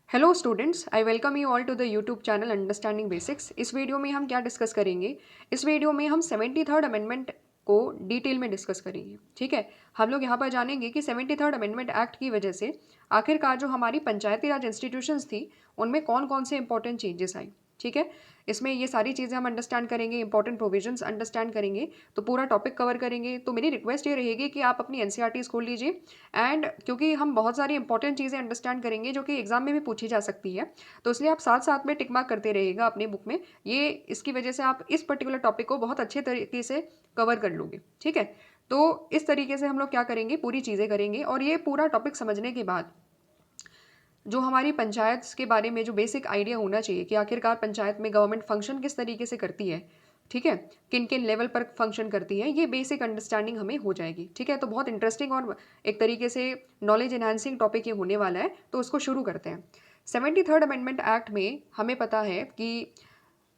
Hello students, I welcome you all to the YouTube channel understanding basics. इस video में हम क्या discuss करेंगे? इस वीडियो में हम 73rd अमेंडमेंट को डिटेल में डिस्कस करेंगे। ठीक है, हम लोग यहाँ पर जानेंगे कि 73rd अमेंडमेंट एक्ट की वजह से आखिरकार जो हमारी पंचायती राज इंस्टीट्यूशंस थी उनमें कौन कौन से इंपॉर्टेंट चेंजेस आए। ठीक है, इसमें ये सारी चीज़ें हम अंडरस्टैंड करेंगे, इंपॉर्टेंट प्रोविजंस अंडरस्टैंड करेंगे, तो पूरा टॉपिक कवर करेंगे। तो मेरी रिक्वेस्ट ये रहेगी कि आप अपनी एनसीईआरटीज़ खोल लीजिए एंड क्योंकि हम बहुत सारी इंपॉर्टेंट चीज़ें अंडरस्टैंड करेंगे जो कि एग्जाम में भी पूछी जा सकती है, तो इसलिए आप साथ साथ में टिक मार्क करते रहिएगा अपनी बुक में। ये इसकी वजह से आप इस पर्टिकुलर टॉपिक को बहुत अच्छे तरीके से कवर कर लोगे। ठीक है, तो इस तरीके से हम लोग क्या करेंगे, पूरी चीज़ें करेंगे और ये पूरा टॉपिक समझने के बाद जो हमारी पंचायत के बारे में जो बेसिक आइडिया होना चाहिए कि आखिरकार पंचायत में गवर्नमेंट फंक्शन किस तरीके से करती है, ठीक है, किन किन लेवल पर फंक्शन करती है, ये बेसिक अंडरस्टैंडिंग हमें हो जाएगी। ठीक है, तो बहुत इंटरेस्टिंग और एक तरीके से नॉलेज एनहांसिंग टॉपिक ये होने वाला है, तो उसको शुरू करते हैं। 73rd अमेंडमेंट एक्ट में हमें पता है कि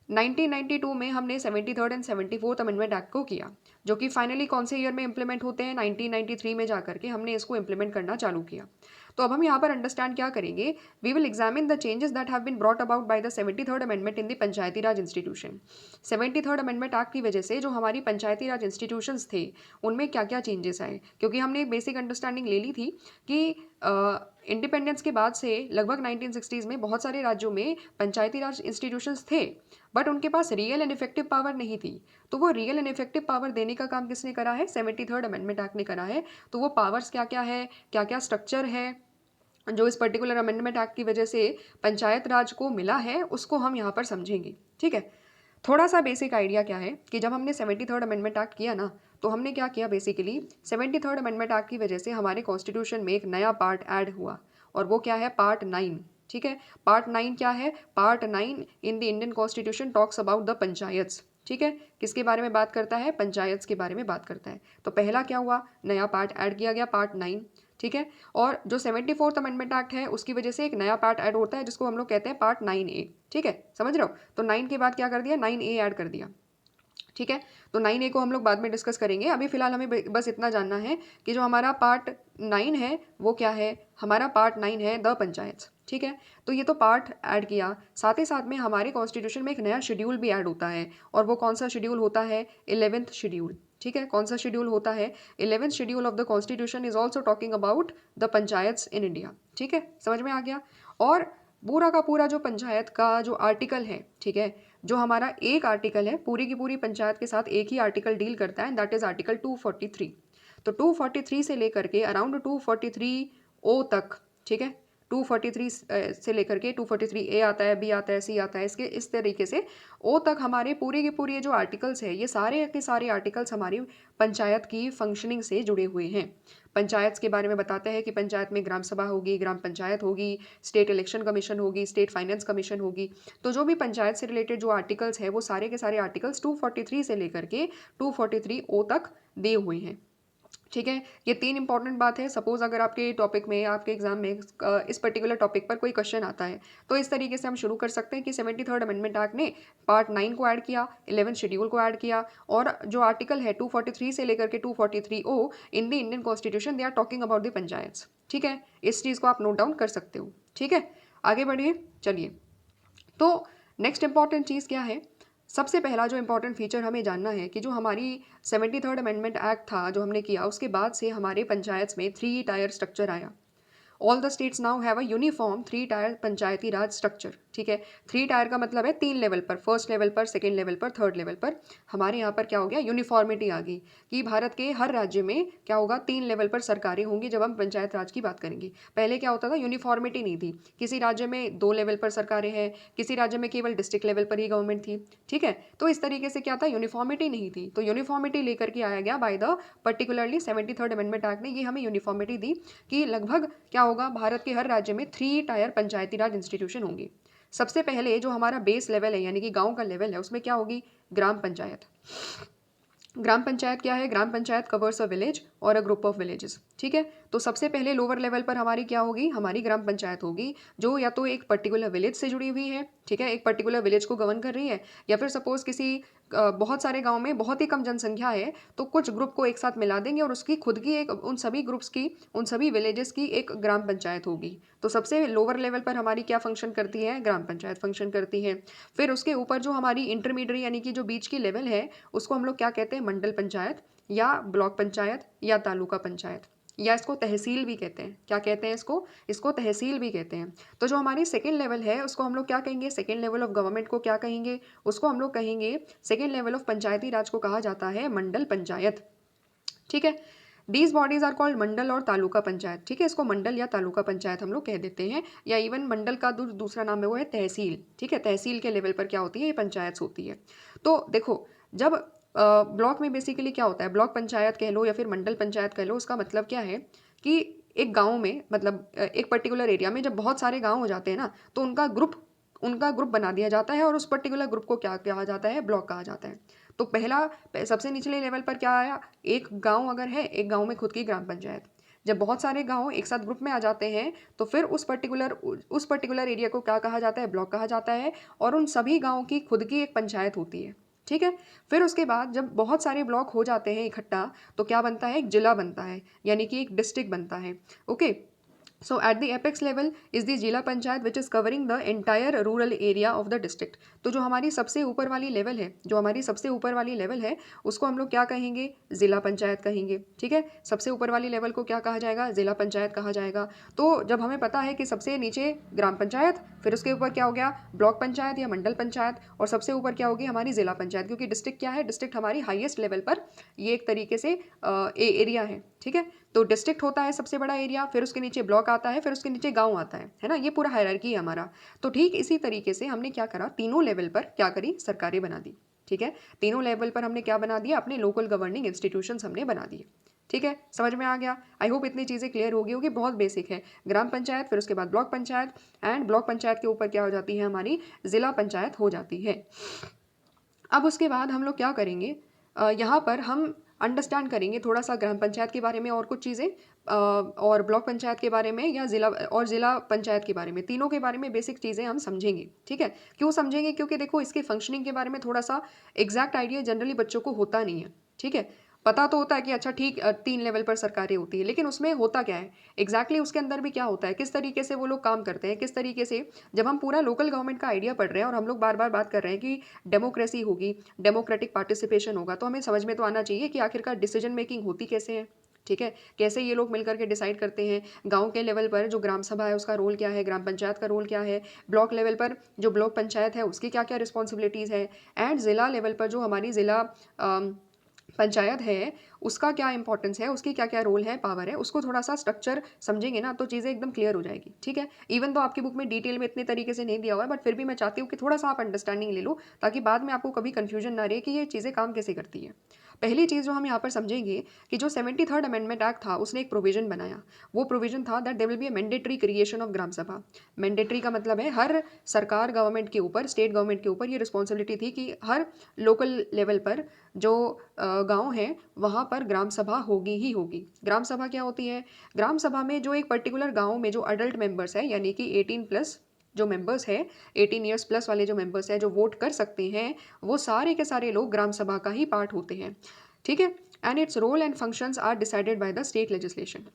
1992 में हमने 73rd and 74th amendment act को किया, जो कि फाइनली कौन से ईयर में इंप्लीमेंट होते हैं, 1993 में जाकर के हमने इसको इंप्लीमेंट करना चालू किया। तो अब हम यहाँ पर अंडरस्टैंड क्या करेंगे, we will examine the changes that have been brought about by the 73rd amendment in the panchayati raj institution. 73rd amendment act की वजह से जो हमारी पंचायती राज इंस्टीट्यूशंस थे उनमें क्या क्या चेंजेस आए, क्योंकि हमने एक बेसिक अंडरस्टैंडिंग ले ली थी कि इंडिपेंडेंस के बाद से लगभग 1960s में बहुत सारे राज्यों में पंचायती राज इंस्टीट्यूशंस थे, बट उनके पास रियल एंड इफेक्टिव पावर नहीं थी। तो वो रियल एंड इफेक्टिव पावर देने का काम किसने करा है? 73rd अमेंडमेंट एक्ट ने करा है। तो वो पावर्स क्या क्या है, क्या क्या स्ट्रक्चर है जो इस पर्टिकुलर अमेंडमेंट एक्ट की वजह से पंचायत राज को मिला है, उसको हम यहाँ पर समझेंगे। ठीक है, थोड़ा सा बेसिक आइडिया क्या है कि जब हमने 73rd अमेंडमेंट एक्ट किया ना, तो हमने क्या किया, बेसिकली 73rd अमेंडमेंट एक्ट की वजह से हमारे कॉन्स्टिट्यूशन में एक नया पार्ट ऐड हुआ, और वो क्या है? पार्ट 9। ठीक है, पार्ट 9 क्या है? Part 9 in the Indian constitution talks about the panchayats. ठीक है, किसके बारे में बात करता है? पंचायत्स के बारे में बात करता है। तो पहला क्या हुआ, नया पार्ट ऐड किया गया, पार्ट 9। ठीक है, और जो 74th अमेंडमेंट एक्ट है उसकी वजह से एक नया पार्ट ऐड होता है जिसको हम लोग कहते हैं पार्ट 9A। ठीक है, समझ रहे हो? तो 9 के बाद क्या कर दिया? 9A ऐड कर दिया। ठीक है, तो 9A को हम लोग बाद में डिस्कस करेंगे, अभी फिलहाल हमें बस इतना जानना है कि जो हमारा पार्ट 9 है वो क्या है? हमारा पार्ट 9 है द पंचायत। ठीक है, तो ये तो पार्ट ऐड किया, साथ ही साथ में हमारे कॉन्स्टिट्यूशन में एक नया शेड्यूल भी ऐड होता है, और वो कौन सा शेड्यूल होता है? 11th schedule. ठीक है, कौन सा शेड्यूल होता है? 11th schedule of the constitution is also talking about the panchayats in India. ठीक है, समझ में आ गया? और पूरा का पूरा जो पंचायत का जो आर्टिकल है, ठीक है, जो हमारा एक आर्टिकल है पूरी की पूरी पंचायत के साथ एक ही आर्टिकल डील करता है, दैट इज आर्टिकल 243। तो 243 से लेकर के अराउंड 243 ओ तक, ठीक है, 243 से लेकर के 243 ए आता है, बी आता है, सी आता है, इसके इस तरीके से ओ तक हमारे पूरी की पूरी जो आर्टिकल्स है, ये सारे के सारे आर्टिकल्स हमारी पंचायत की फंक्शनिंग से जुड़े हुए हैं। पंचायत के बारे में बताते हैं कि पंचायत में ग्राम सभा होगी, ग्राम पंचायत होगी, स्टेट इलेक्शन कमीशन होगी, स्टेट फाइनेंस कमीशन होगी। तो जो भी पंचायत से रिलेटेड जो आर्टिकल्स है वो सारे के सारे आर्टिकल्स 243 से लेकर के 243 ओ तक दिए हुए हैं। ठीक है, ये 3 इंपॉर्टेंट बात है। सपोज अगर आपके टॉपिक में, आपके एग्जाम में इस पर्टिकुलर टॉपिक पर कोई क्वेश्चन आता है, तो इस तरीके से हम शुरू कर सकते हैं कि 73rd अमेंडमेंट एक्ट ने पार्ट 9 को ऐड किया, 11th शेड्यूल को ऐड किया, और जो आर्टिकल है 243 से लेकर के 243 O in the Indian constitution they are talking about the panchayat. ठीक है, इस चीज़ को आप नोट डाउन कर सकते हो। ठीक है, आगे बढ़िए, चलिए। तो नेक्स्ट इंपॉर्टेंट चीज़ क्या है? सबसे पहला जो इंपॉर्टेंट फीचर हमें जानना है कि जो हमारी 73rd अमेंडमेंट एक्ट था जो हमने किया, उसके बाद से हमारे पंचायत में 3 टायर स्ट्रक्चर आया। All the states now have a uniform 3 tyre Panchayati Raj structure. ठीक है, 3 टायर का मतलब है 3 लेवल पर, फर्स्ट लेवल पर, सेकेंड लेवल पर, थर्ड लेवल पर। हमारे यहाँ पर क्या हो गया? यूनिफॉर्मिटी आ गई कि भारत के हर राज्य में क्या होगा? 3 लेवल पर सरकारें होंगी जब हम पंचायत राज की बात करेंगे। पहले क्या होता था? यूनिफॉर्मिटी नहीं थी, किसी राज्य में 2 लेवल पर सरकारें हैं, किसी राज्य में केवल डिस्ट्रिक्ट लेवल पर ही गवर्नमेंट थी। ठीक है, तो इस तरीके से क्या था? यूनिफॉर्मिटी नहीं थी। तो यूनिफॉर्मिटी लेकर के आया गया by the particularly 73rd amendment act ने, ये हमें यूनिफॉर्मिटी दी कि लगभग क्या होगा? भारत के हर राज्य में 3 टायर पंचायती राज इंस्टीट्यूशन होंगे। सबसे पहले जो हमारा बेस लेवल है, यानी कि गांव का लेवल है, उसमें क्या होगी? ग्राम पंचायत। ग्राम पंचायत क्या है? ग्राम पंचायत कवर्स अ विलेज और अ ग्रुप ऑफ विलेजेस। ठीक है, तो सबसे पहले लोअर लेवल पर हमारी क्या होगी? हमारी ग्राम पंचायत होगी, जो या तो एक पर्टिकुलर विलेज से जुड़ी हुई है, ठीक है, एक पर्टिकुलर विलेज को गवर्न कर रही है, या फिर सपोज किसी बहुत सारे गांव में बहुत ही कम जनसंख्या है, तो कुछ ग्रुप को एक साथ मिला देंगे और उसकी खुद की एक, उन सभी ग्रुप्स की, उन सभी विलेजेस की एक ग्राम पंचायत होगी। तो सबसे लोअर लेवल पर हमारी क्या फंक्शन करती है, ग्राम पंचायत फंक्शन करती है। फिर उसके ऊपर जो हमारी इंटरमीडिएट यानी कि जो बीच की लेवल है, उसको हम लोग क्या कहते हैं, मंडल पंचायत या ब्लॉक पंचायत या तालुका पंचायत, या इसको तहसील भी कहते हैं। क्या कहते हैं इसको, इसको तहसील भी कहते हैं। तो जो हमारी सेकेंड लेवल है उसको हम लोग क्या कहेंगे, सेकेंड लेवल ऑफ गवर्नमेंट को क्या कहेंगे, उसको हम लोग कहेंगे, सेकेंड लेवल ऑफ पंचायती राज को कहा जाता है मंडल पंचायत। ठीक है, दीज बॉडीज आर कॉल्ड मंडल और तालुका पंचायत। ठीक है, इसको मंडल या तालुका पंचायत हम लोग कह देते हैं, या इवन मंडल का दूसरा नाम है वो है तहसील। ठीक है, तहसील के लेवल पर क्या होती है, ये पंचायत होती है। तो देखो, जब ब्लॉक में बेसिकली क्या होता है, ब्लॉक पंचायत कह लो या फिर मंडल पंचायत कह लो, उसका मतलब क्या है कि एक गांव में, मतलब एक पर्टिकुलर एरिया में जब बहुत सारे गांव हो जाते हैं ना, तो उनका ग्रुप बना दिया जाता है और उस पर्टिकुलर ग्रुप को क्या कहा जाता है, ब्लॉक कहा जाता है। तो पहला, सबसे निचले लेवल पर क्या आया, एक गांव अगर है, एक गांव में खुद की ग्राम पंचायत। जब बहुत सारे गांव एक साथ ग्रुप में आ जाते हैं तो फिर उस पर्टिकुलर एरिया को क्या कहा जाता है, ब्लॉक कहा जाता है, और उन सभी गाँव की खुद की एक पंचायत होती है। ठीक है, फिर उसके बाद जब बहुत सारे ब्लॉक हो जाते हैं इकट्ठा, तो क्या बनता है, एक जिला बनता है, यानी कि एक डिस्ट्रिक्ट बनता है। Okay, so at the apex level is the जिला panchayat which is covering the entire rural area of the district। तो जो हमारी सबसे ऊपर वाली लेवल है, जो हमारी सबसे ऊपर वाली लेवल है, उसको हम लोग क्या कहेंगे, जिला पंचायत कहेंगे। ठीक है, सबसे ऊपर वाली लेवल को क्या कहा जाएगा, जिला पंचायत कहा जाएगा। तो जब हमें पता है कि सबसे नीचे ग्राम पंचायत, फिर उसके ऊपर क्या हो गया, ब्लॉक पंचायत या मंडल पंचायत, और सबसे ऊपर क्या होगी, हमारी जिला पंचायत, क्योंकि डिस्ट्रिक्ट क्या है, डिस्ट्रिक्ट हमारी हाईएस्ट लेवल पर ये एक तरीके से एरिया है। ठीक है, तो डिस्ट्रिक्ट होता है सबसे बड़ा एरिया, फिर उसके नीचे ब्लॉक आता है, फिर उसके नीचे गांव आता है ना, ये पूरा हायरार्की है हमारा। तो ठीक इसी तरीके से हमने क्या करा, तीनों लेवल पर क्या करी, सरकारें बना दी। ठीक है, तीनों लेवल पर हमने क्या बना दिया, अपने लोकल गवर्निंग इंस्टीट्यूशंस हमने बना दिए। ठीक है, समझ में आ गया, आई होप इतनी चीज़ें क्लियर हो गई होगी, बहुत बेसिक है। ग्राम पंचायत, फिर उसके बाद block panchayat, and block panchayat के ऊपर क्या हो जाती है, हमारी जिला पंचायत हो जाती है। अब उसके बाद हम लोग क्या करेंगे, यहाँ पर हम अंडरस्टैंड करेंगे थोड़ा सा ग्राम पंचायत के बारे में और कुछ चीज़ें, और ब्लॉक पंचायत के बारे में, या जिला पंचायत के बारे में, तीनों के बारे में बेसिक चीज़ें हम समझेंगे। ठीक है, क्यों समझेंगे, क्योंकि देखो इसके फंक्शनिंग के बारे में थोड़ा सा एग्जैक्ट आइडिया जनरली बच्चों को होता नहीं है। ठीक है, पता तो होता है कि अच्छा ठीक 3 लेवल पर सरकारें होती है, लेकिन उसमें होता क्या है एग्जैक्टली, उसके अंदर भी क्या होता है, किस तरीके से वो लोग काम करते हैं, किस तरीके से। जब हम पूरा लोकल गवर्नमेंट का आइडिया पढ़ रहे हैं और हम लोग बार बार बात कर रहे हैं कि डेमोक्रेसी होगी, डेमोक्रेटिक पार्टिसिपेशन होगा, तो हमें समझ में तो आना चाहिए कि आखिरकार डिसीजन मेकिंग होती कैसे है। ठीक है, कैसे ये लोग मिलकर के डिसाइड करते हैं। गांव के लेवल पर जो ग्राम सभा है उसका रोल क्या है, ग्राम पंचायत का रोल क्या है, ब्लॉक लेवल पर जो ब्लॉक पंचायत है उसकी क्या क्या रिस्पॉन्सिबिलिटीज़ है, एंड ज़िला लेवल पर जो हमारी ज़िला पंचायत है उसका क्या इंपॉर्टेंस है, उसकी क्या क्या रोल है, पावर है, उसको थोड़ा सा स्ट्रक्चर समझेंगे ना तो चीज़ें एकदम क्लियर हो जाएगी। ठीक है, इवन तो आपकी बुक में डिटेल में इतने तरीके से नहीं दिया हुआ है, बट फिर भी मैं चाहती हूँ कि थोड़ा सा आप अंडरस्टैंडिंग ले लो, ताकि बाद में आपको कभी कन्फ्यूजन ना रहे कि ये चीज़ें काम कैसे करती है। पहली चीज़ जो हम यहाँ पर समझेंगे कि जो 73rd अमेंडमेंट एक्ट था उसने एक प्रोविजन बनाया। वो प्रोविजन था that there will be a mandatory creation of gram sabha. Mandatory का मतलब है हर सरकार गवर्नमेंट के ऊपर, स्टेट गवर्नमेंट के ऊपर ये रिस्पॉन्सिबिलिटी थी कि हर लोकल लेवल पर जो गांव है वहाँ पर ग्राम सभा होगी ही होगी। ग्राम सभा क्या होती है, ग्राम सभा में जो एक पर्टिकुलर गांव में जो अडल्ट मेंबर्स है, यानी कि 18+ जो मेंबर्स है, 18 ईयर्स प्लस वाले जो मेंबर्स हैं जो वोट कर सकते हैं, वो सारे के सारे लोग ग्राम सभा का ही पार्ट होते हैं। ठीक है, and its role and functions are decided by the state legislation.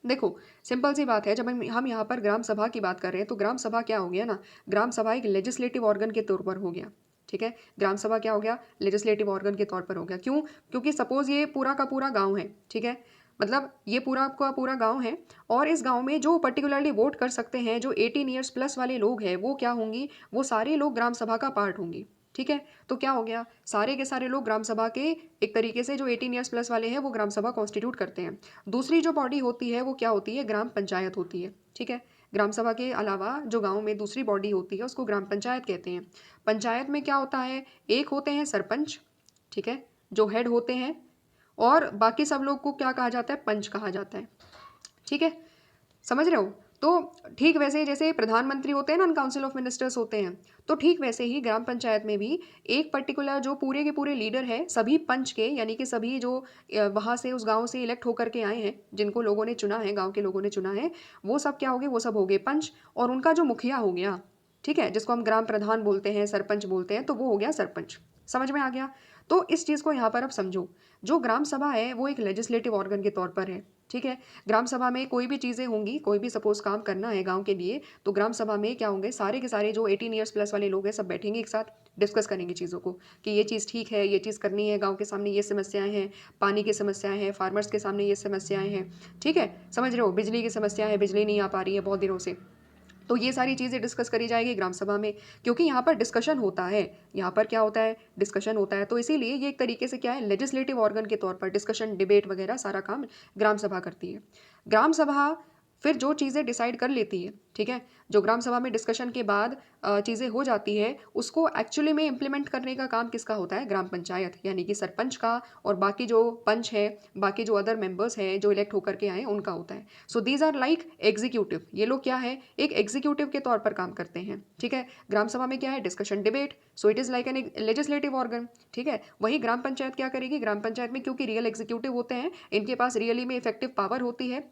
देखो सिंपल सी बात है, जब हम यहाँ पर ग्राम सभा की बात कर रहे हैं तो ग्राम सभा क्या हो गया ना, ग्राम सभा एक लेजिस्लेटिव ऑर्गन के तौर पर हो गया। ठीक है, ग्राम सभा क्या हो गया, लेजिस्लेटिव ऑर्गन के तौर पर हो गया। क्यों, क्योंकि सपोज ये पूरा का पूरा गांव है। ठीक है, मतलब ये पूरा का पूरा गांव है, और इस गांव में जो पर्टिकुलरली वोट कर सकते हैं, जो 18 ईयर्स प्लस वाले लोग हैं, वो क्या होंगी, वो सारे लोग ग्राम सभा का पार्ट होंगी। ठीक है, तो क्या हो गया, सारे के सारे लोग ग्राम सभा के एक तरीके से जो 18 ईयर्स प्लस वाले हैं वो ग्राम सभा कॉन्स्टिट्यूट करते हैं। दूसरी जो बॉडी होती है वो क्या होती है, ग्राम पंचायत होती है। ठीक है, ग्राम सभा के अलावा जो गांव में दूसरी बॉडी होती है उसको ग्राम पंचायत कहते हैं। पंचायत में क्या होता है, एक होते हैं सरपंच, ठीक है, जो हेड होते हैं, और बाकी सब लोग को क्या कहा जाता है, पंच कहा जाता है। ठीक है, समझ रहे हो। तो ठीक वैसे ही जैसे प्रधानमंत्री होते हैं ना, काउंसिल ऑफ मिनिस्टर्स होते हैं, तो ठीक वैसे ही ग्राम पंचायत में भी एक पर्टिकुलर जो पूरे के पूरे लीडर है सभी पंच के, यानी कि सभी जो वहाँ से उस गांव से इलेक्ट होकर के आए हैं, जिनको लोगों ने चुना है, गांव के लोगों ने चुना है, वो सब क्या हो गए, वो सब हो गए पंच, और उनका जो मुखिया हो गया, ठीक है, जिसको हम ग्राम प्रधान बोलते हैं, सरपंच बोलते हैं, तो वो हो गया सरपंच। समझ में आ गया? तो इस चीज़ को यहाँ पर अब समझो। जो ग्राम सभा है वो एक लेजिस्लेटिव ऑर्गन के तौर पर है, ठीक है? ग्राम सभा में कोई भी चीज़ें होंगी, कोई भी सपोज़ काम करना है गाँव के लिए, तो ग्राम सभा में क्या होंगे, सारे के सारे जो 18 ईयर्स प्लस वाले लोग हैं सब बैठेंगे एक साथ, डिस्कस करेंगे चीज़ों को कि ये चीज़ ठीक है, ये चीज़ करनी है, गाँव के सामने ये समस्याएँ हैं, पानी की समस्याएँ हैं, फार्मर्स के सामने ये समस्याएँ हैं, ठीक है? समझ रहे हो? बिजली की समस्या है, बिजली नहीं आ पा रही है बहुत दिनों से। तो ये सारी चीज़ें डिस्कस करी जाएगी ग्राम सभा में, क्योंकि यहाँ पर डिस्कशन होता है। यहाँ पर क्या होता है, डिस्कशन होता है, तो इसीलिए ये एक तरीके से क्या है, लेजिस्लेटिव ऑर्गन के तौर पर डिस्कशन, डिबेट वगैरह सारा काम ग्राम सभा करती है। ग्राम सभा फिर जो चीज़ें डिसाइड कर लेती है, ठीक है, जो ग्राम सभा में डिस्कशन के बाद चीज़ें हो जाती है, उसको एक्चुअली में इम्प्लीमेंट करने का काम किसका होता है, ग्राम पंचायत यानी कि सरपंच का, और बाकी जो पंच है, बाकी जो अदर मेंबर्स हैं जो इलेक्ट होकर के आए उनका होता है। So these are like executive, ये लोग क्या है, एक एग्जीक्यूटिव के तौर पर काम करते हैं, ठीक है। ग्राम सभा में क्या है, discussion, debate, so it is like an legislative organ, ठीक है। वही ग्राम पंचायत क्या करेगी, ग्राम पंचायत में क्योंकि रियल एग्जीक्यूटिव होते हैं, इनके पास रियली में इफेक्टिव पावर होती है,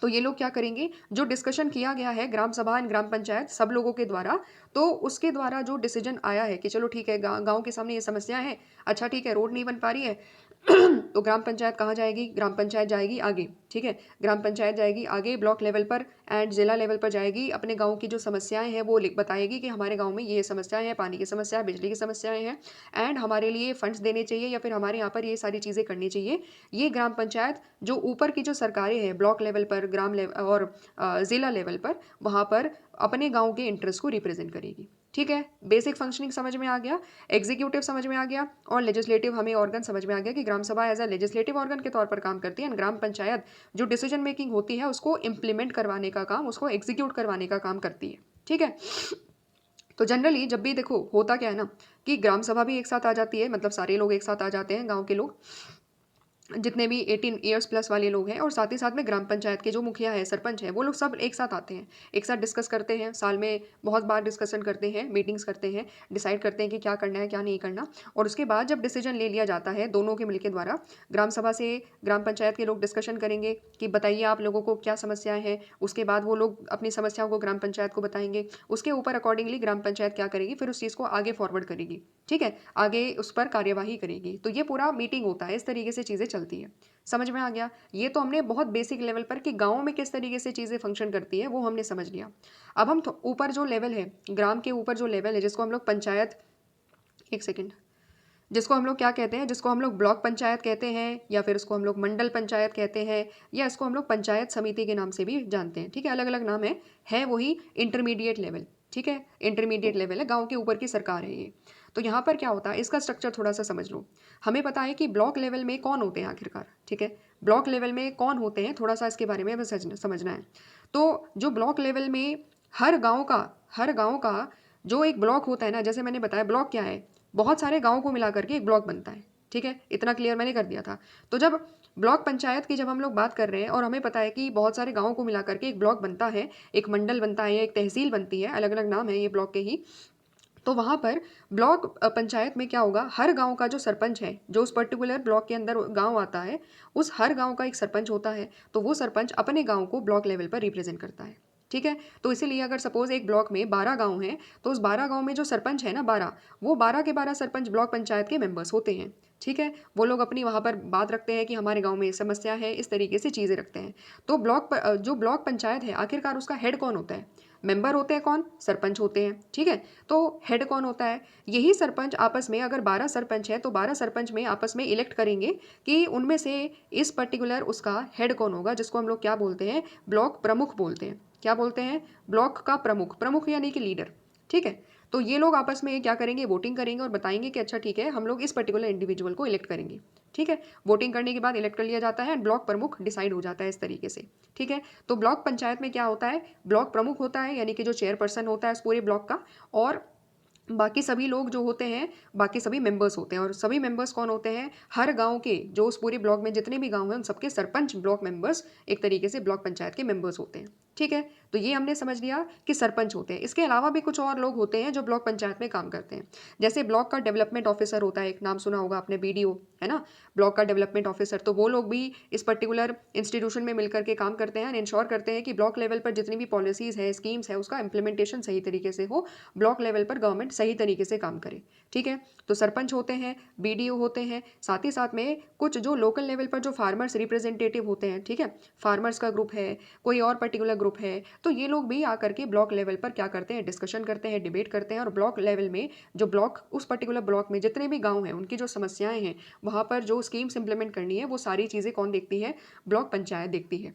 तो ये लोग क्या करेंगे, जो डिस्कशन किया गया है ग्राम सभा एंड ग्राम पंचायत सब लोगों के द्वारा, तो उसके द्वारा जो डिसीजन आया है कि चलो ठीक है, गांव के सामने ये समस्या है, अच्छा ठीक है, रोड नहीं बन पा रही है, तो ग्राम पंचायत कहाँ जाएगी, ग्राम पंचायत जाएगी आगे, ठीक है, ग्राम पंचायत जाएगी आगे ब्लॉक लेवल पर एंड जिला लेवल पर जाएगी, अपने गांव की जो समस्याएं हैं वो लिख बताएगी कि हमारे गांव में ये समस्याएं हैं, पानी की समस्या है, बिजली की समस्याएं हैं, एंड हमारे लिए फंड्स देने चाहिए या फिर हमारे यहाँ पर ये सारी चीज़ें करनी चाहिए। ये ग्राम पंचायत जो ऊपर की जो सरकारें हैं ब्लॉक लेवल पर, ग्राम लेवल और ज़िला लेवल पर, वहाँ पर अपने गांव के इंटरेस्ट को रिप्रेजेंट करेगी, ठीक है। बेसिक फंक्शनिंग समझ में आ गया, एग्जीक्यूटिव समझ में आ गया, और लेजिस्लेटिव हमें ऑर्गन समझ में आ गया कि ग्राम सभा एज अ लेजिस्लेटिव ऑर्गन के तौर पर काम करती है, एंड ग्राम पंचायत जो डिसीजन मेकिंग होती है उसको इम्प्लीमेंट करवाने का काम, उसको एग्जीक्यूट करवाने का काम करती है, ठीक है। तो जनरली जब भी देखो होता क्या है ना, कि ग्राम सभा भी एक साथ आ जाती है, मतलब सारे लोग एक साथ आ जाते हैं, गाँव के लोग जितने भी 18 ईयर्स प्लस वाले लोग हैं, और साथ ही साथ में ग्राम पंचायत के जो मुखिया है, सरपंच है, वो लोग सब एक साथ आते हैं, एक साथ डिस्कस करते हैं, साल में बहुत बार डिस्कशन करते हैं, मीटिंग्स करते हैं, डिसाइड करते हैं कि क्या करना है क्या नहीं करना, और उसके बाद जब डिसीजन ले लिया जाता है दोनों के मिलके द्वारा, ग्राम सभा से ग्राम पंचायत के लोग डिस्कशन करेंगे कि बताइए आप लोगों को क्या समस्याएं हैं, उसके बाद वो लोग अपनी समस्याओं को ग्राम पंचायत को बताएंगे, उसके ऊपर अकॉर्डिंगली ग्राम पंचायत क्या करेगी, फिर उस चीज़ को आगे फॉरवर्ड करेगी, ठीक है, आगे उस पर कार्यवाही करेगी। तो ये पूरा मीटिंग होता है, इस तरीके से चीज़ें चलती है। समझ में आ गया? ये तो हमने बहुत बेसिक लेवल पर कि गाँव में किस तरीके से चीज़ें फंक्शन करती है वो हमने समझ लिया। अब हम ऊपर जो लेवल है, ग्राम के ऊपर जो लेवल है, जिसको हम लोग पंचायत, एक सेकेंड, जिसको हम लोग क्या कहते हैं, जिसको हम लोग ब्लॉक पंचायत कहते हैं, या फिर इसको हम लोग मंडल पंचायत कहते हैं, या इसको हम लोग पंचायत समिति के नाम से भी जानते हैं, ठीक है, अलग अलग नाम है वही इंटरमीडिएट लेवल, ठीक है, इंटरमीडिएट लेवल है, गाँव के ऊपर की सरकार है ये। तो यहाँ पर क्या होता है, इसका स्ट्रक्चर थोड़ा सा समझ लो। हमें पता है कि ब्लॉक लेवल में कौन होते हैं आखिरकार, ठीक है, ब्लॉक लेवल में कौन होते हैं, थोड़ा सा इसके बारे में हमें समझना है। तो जो ब्लॉक लेवल में हर गाँव का जो एक ब्लॉक होता है ना, जैसे मैंने बताया ब्लॉक क्या है, बहुत सारे गाँव को मिला करके एक ब्लॉक बनता है, ठीक है, इतना क्लियर मैंने कर दिया था। तो जब ब्लॉक पंचायत की जब हम लोग बात कर रहे हैं, और हमें पता है कि बहुत सारे गाँवों को मिला करके एक ब्लॉक बनता है, एक मंडल बनता है, एक तहसील बनती है, अलग अलग नाम है ये ब्लॉक के ही। तो वहाँ पर ब्लॉक पंचायत में क्या होगा, हर गांव का जो सरपंच है, जो उस पर्टिकुलर ब्लॉक के अंदर गांव आता है, उस हर गांव का एक सरपंच होता है, तो वो सरपंच अपने गांव को ब्लॉक लेवल पर रिप्रेजेंट करता है, ठीक है। तो इसीलिए अगर सपोज एक ब्लॉक में 12 गांव हैं, तो उस 12 गांव में जो सरपंच है ना 12, वो 12 के 12 सरपंच ब्लॉक पंचायत के मेंबर्स होते हैं, ठीक है। वो लोग अपनी वहाँ पर बात रखते हैं कि हमारे गाँव में समस्या है, इस तरीके से चीज़ें रखते हैं। तो जो ब्लॉक पंचायत है, आखिरकार उसका हेड कौन होता है, मेंबर होते हैं कौन, सरपंच होते हैं, ठीक है। तो हेड कौन होता है, यही सरपंच आपस में, अगर 12 सरपंच है तो 12 सरपंच में आपस में इलेक्ट करेंगे कि उनमें से इस पर्टिकुलर उसका हेड कौन होगा, जिसको हम लोग क्या बोलते हैं, ब्लॉक प्रमुख बोलते हैं। क्या बोलते हैं, ब्लॉक का प्रमुख, प्रमुख यानी कि लीडर, ठीक है। तो ये लोग आपस में क्या करेंगे, वोटिंग करेंगे और बताएंगे कि अच्छा ठीक है, हम लोग इस पर्टिकुलर इंडिविजुअल को इलेक्ट करेंगे, ठीक है। वोटिंग करने के बाद इलेक्ट कर लिया जाता है एंड ब्लॉक प्रमुख डिसाइड हो जाता है इस तरीके से, ठीक है। तो ब्लॉक पंचायत में क्या होता है, ब्लॉक प्रमुख होता है, यानी कि जो चेयरपर्सन होता है उस पूरे ब्लॉक का, और बाकी सभी लोग जो होते हैं, बाकी सभी मेंबर्स होते हैं, और सभी मेंबर्स कौन होते हैं, हर गांव के, जो उस पूरे ब्लॉक में जितने भी गांव हैं उन सबके सरपंच ब्लॉक मेंबर्स एक तरीके से ब्लॉक पंचायत के मेंबर्स होते हैं, ठीक है। तो ये हमने समझ लिया कि सरपंच होते हैं। इसके अलावा भी कुछ और लोग होते हैं जो ब्लॉक पंचायत में काम करते हैं। जैसे ब्लॉक का डेवलपमेंट ऑफिसर होता है, एक नाम सुना होगा आपने, BDO, है ना, ब्लॉक का डेवलपमेंट ऑफिसर। तो वो लोग भी इस पर्टिकुलर इंस्टीट्यूशन में मिलकर के काम करते हैं, इंश्योर करते हैं कि ब्लॉक लेवल पर जितनी भी पॉलिसीज़ है, स्कीम्स है, उसका इंप्लीमेंटेशन सही तरीके से हो, ब्लॉक लेवल पर गवर्नमेंट सही तरीके से काम करे। ठीक है, तो सरपंच होते हैं, BDO होते हैं, साथ ही साथ में कुछ जो लोकल लेवल पर जो फार्मर्स रिप्रेजेंटेटिव होते हैं, ठीक है, फार्मर्स का ग्रुप है, कोई और पर्टिकुलर ग्रुप है, तो ये लोग भी आकर के ब्लॉक लेवल पर क्या करते हैं, डिस्कशन करते हैं, डिबेट करते हैं, और ब्लॉक लेवल में जो ब्लॉक, उस पर्टिकुलर ब्लॉक में जितने भी गांव हैं, उनकी जो समस्याएं हैं, वहाँ पर जो स्कीम्स इंप्लीमेंट करनी है, वो सारी चीज़ें कौन देखती है, ब्लॉक पंचायत देखती है।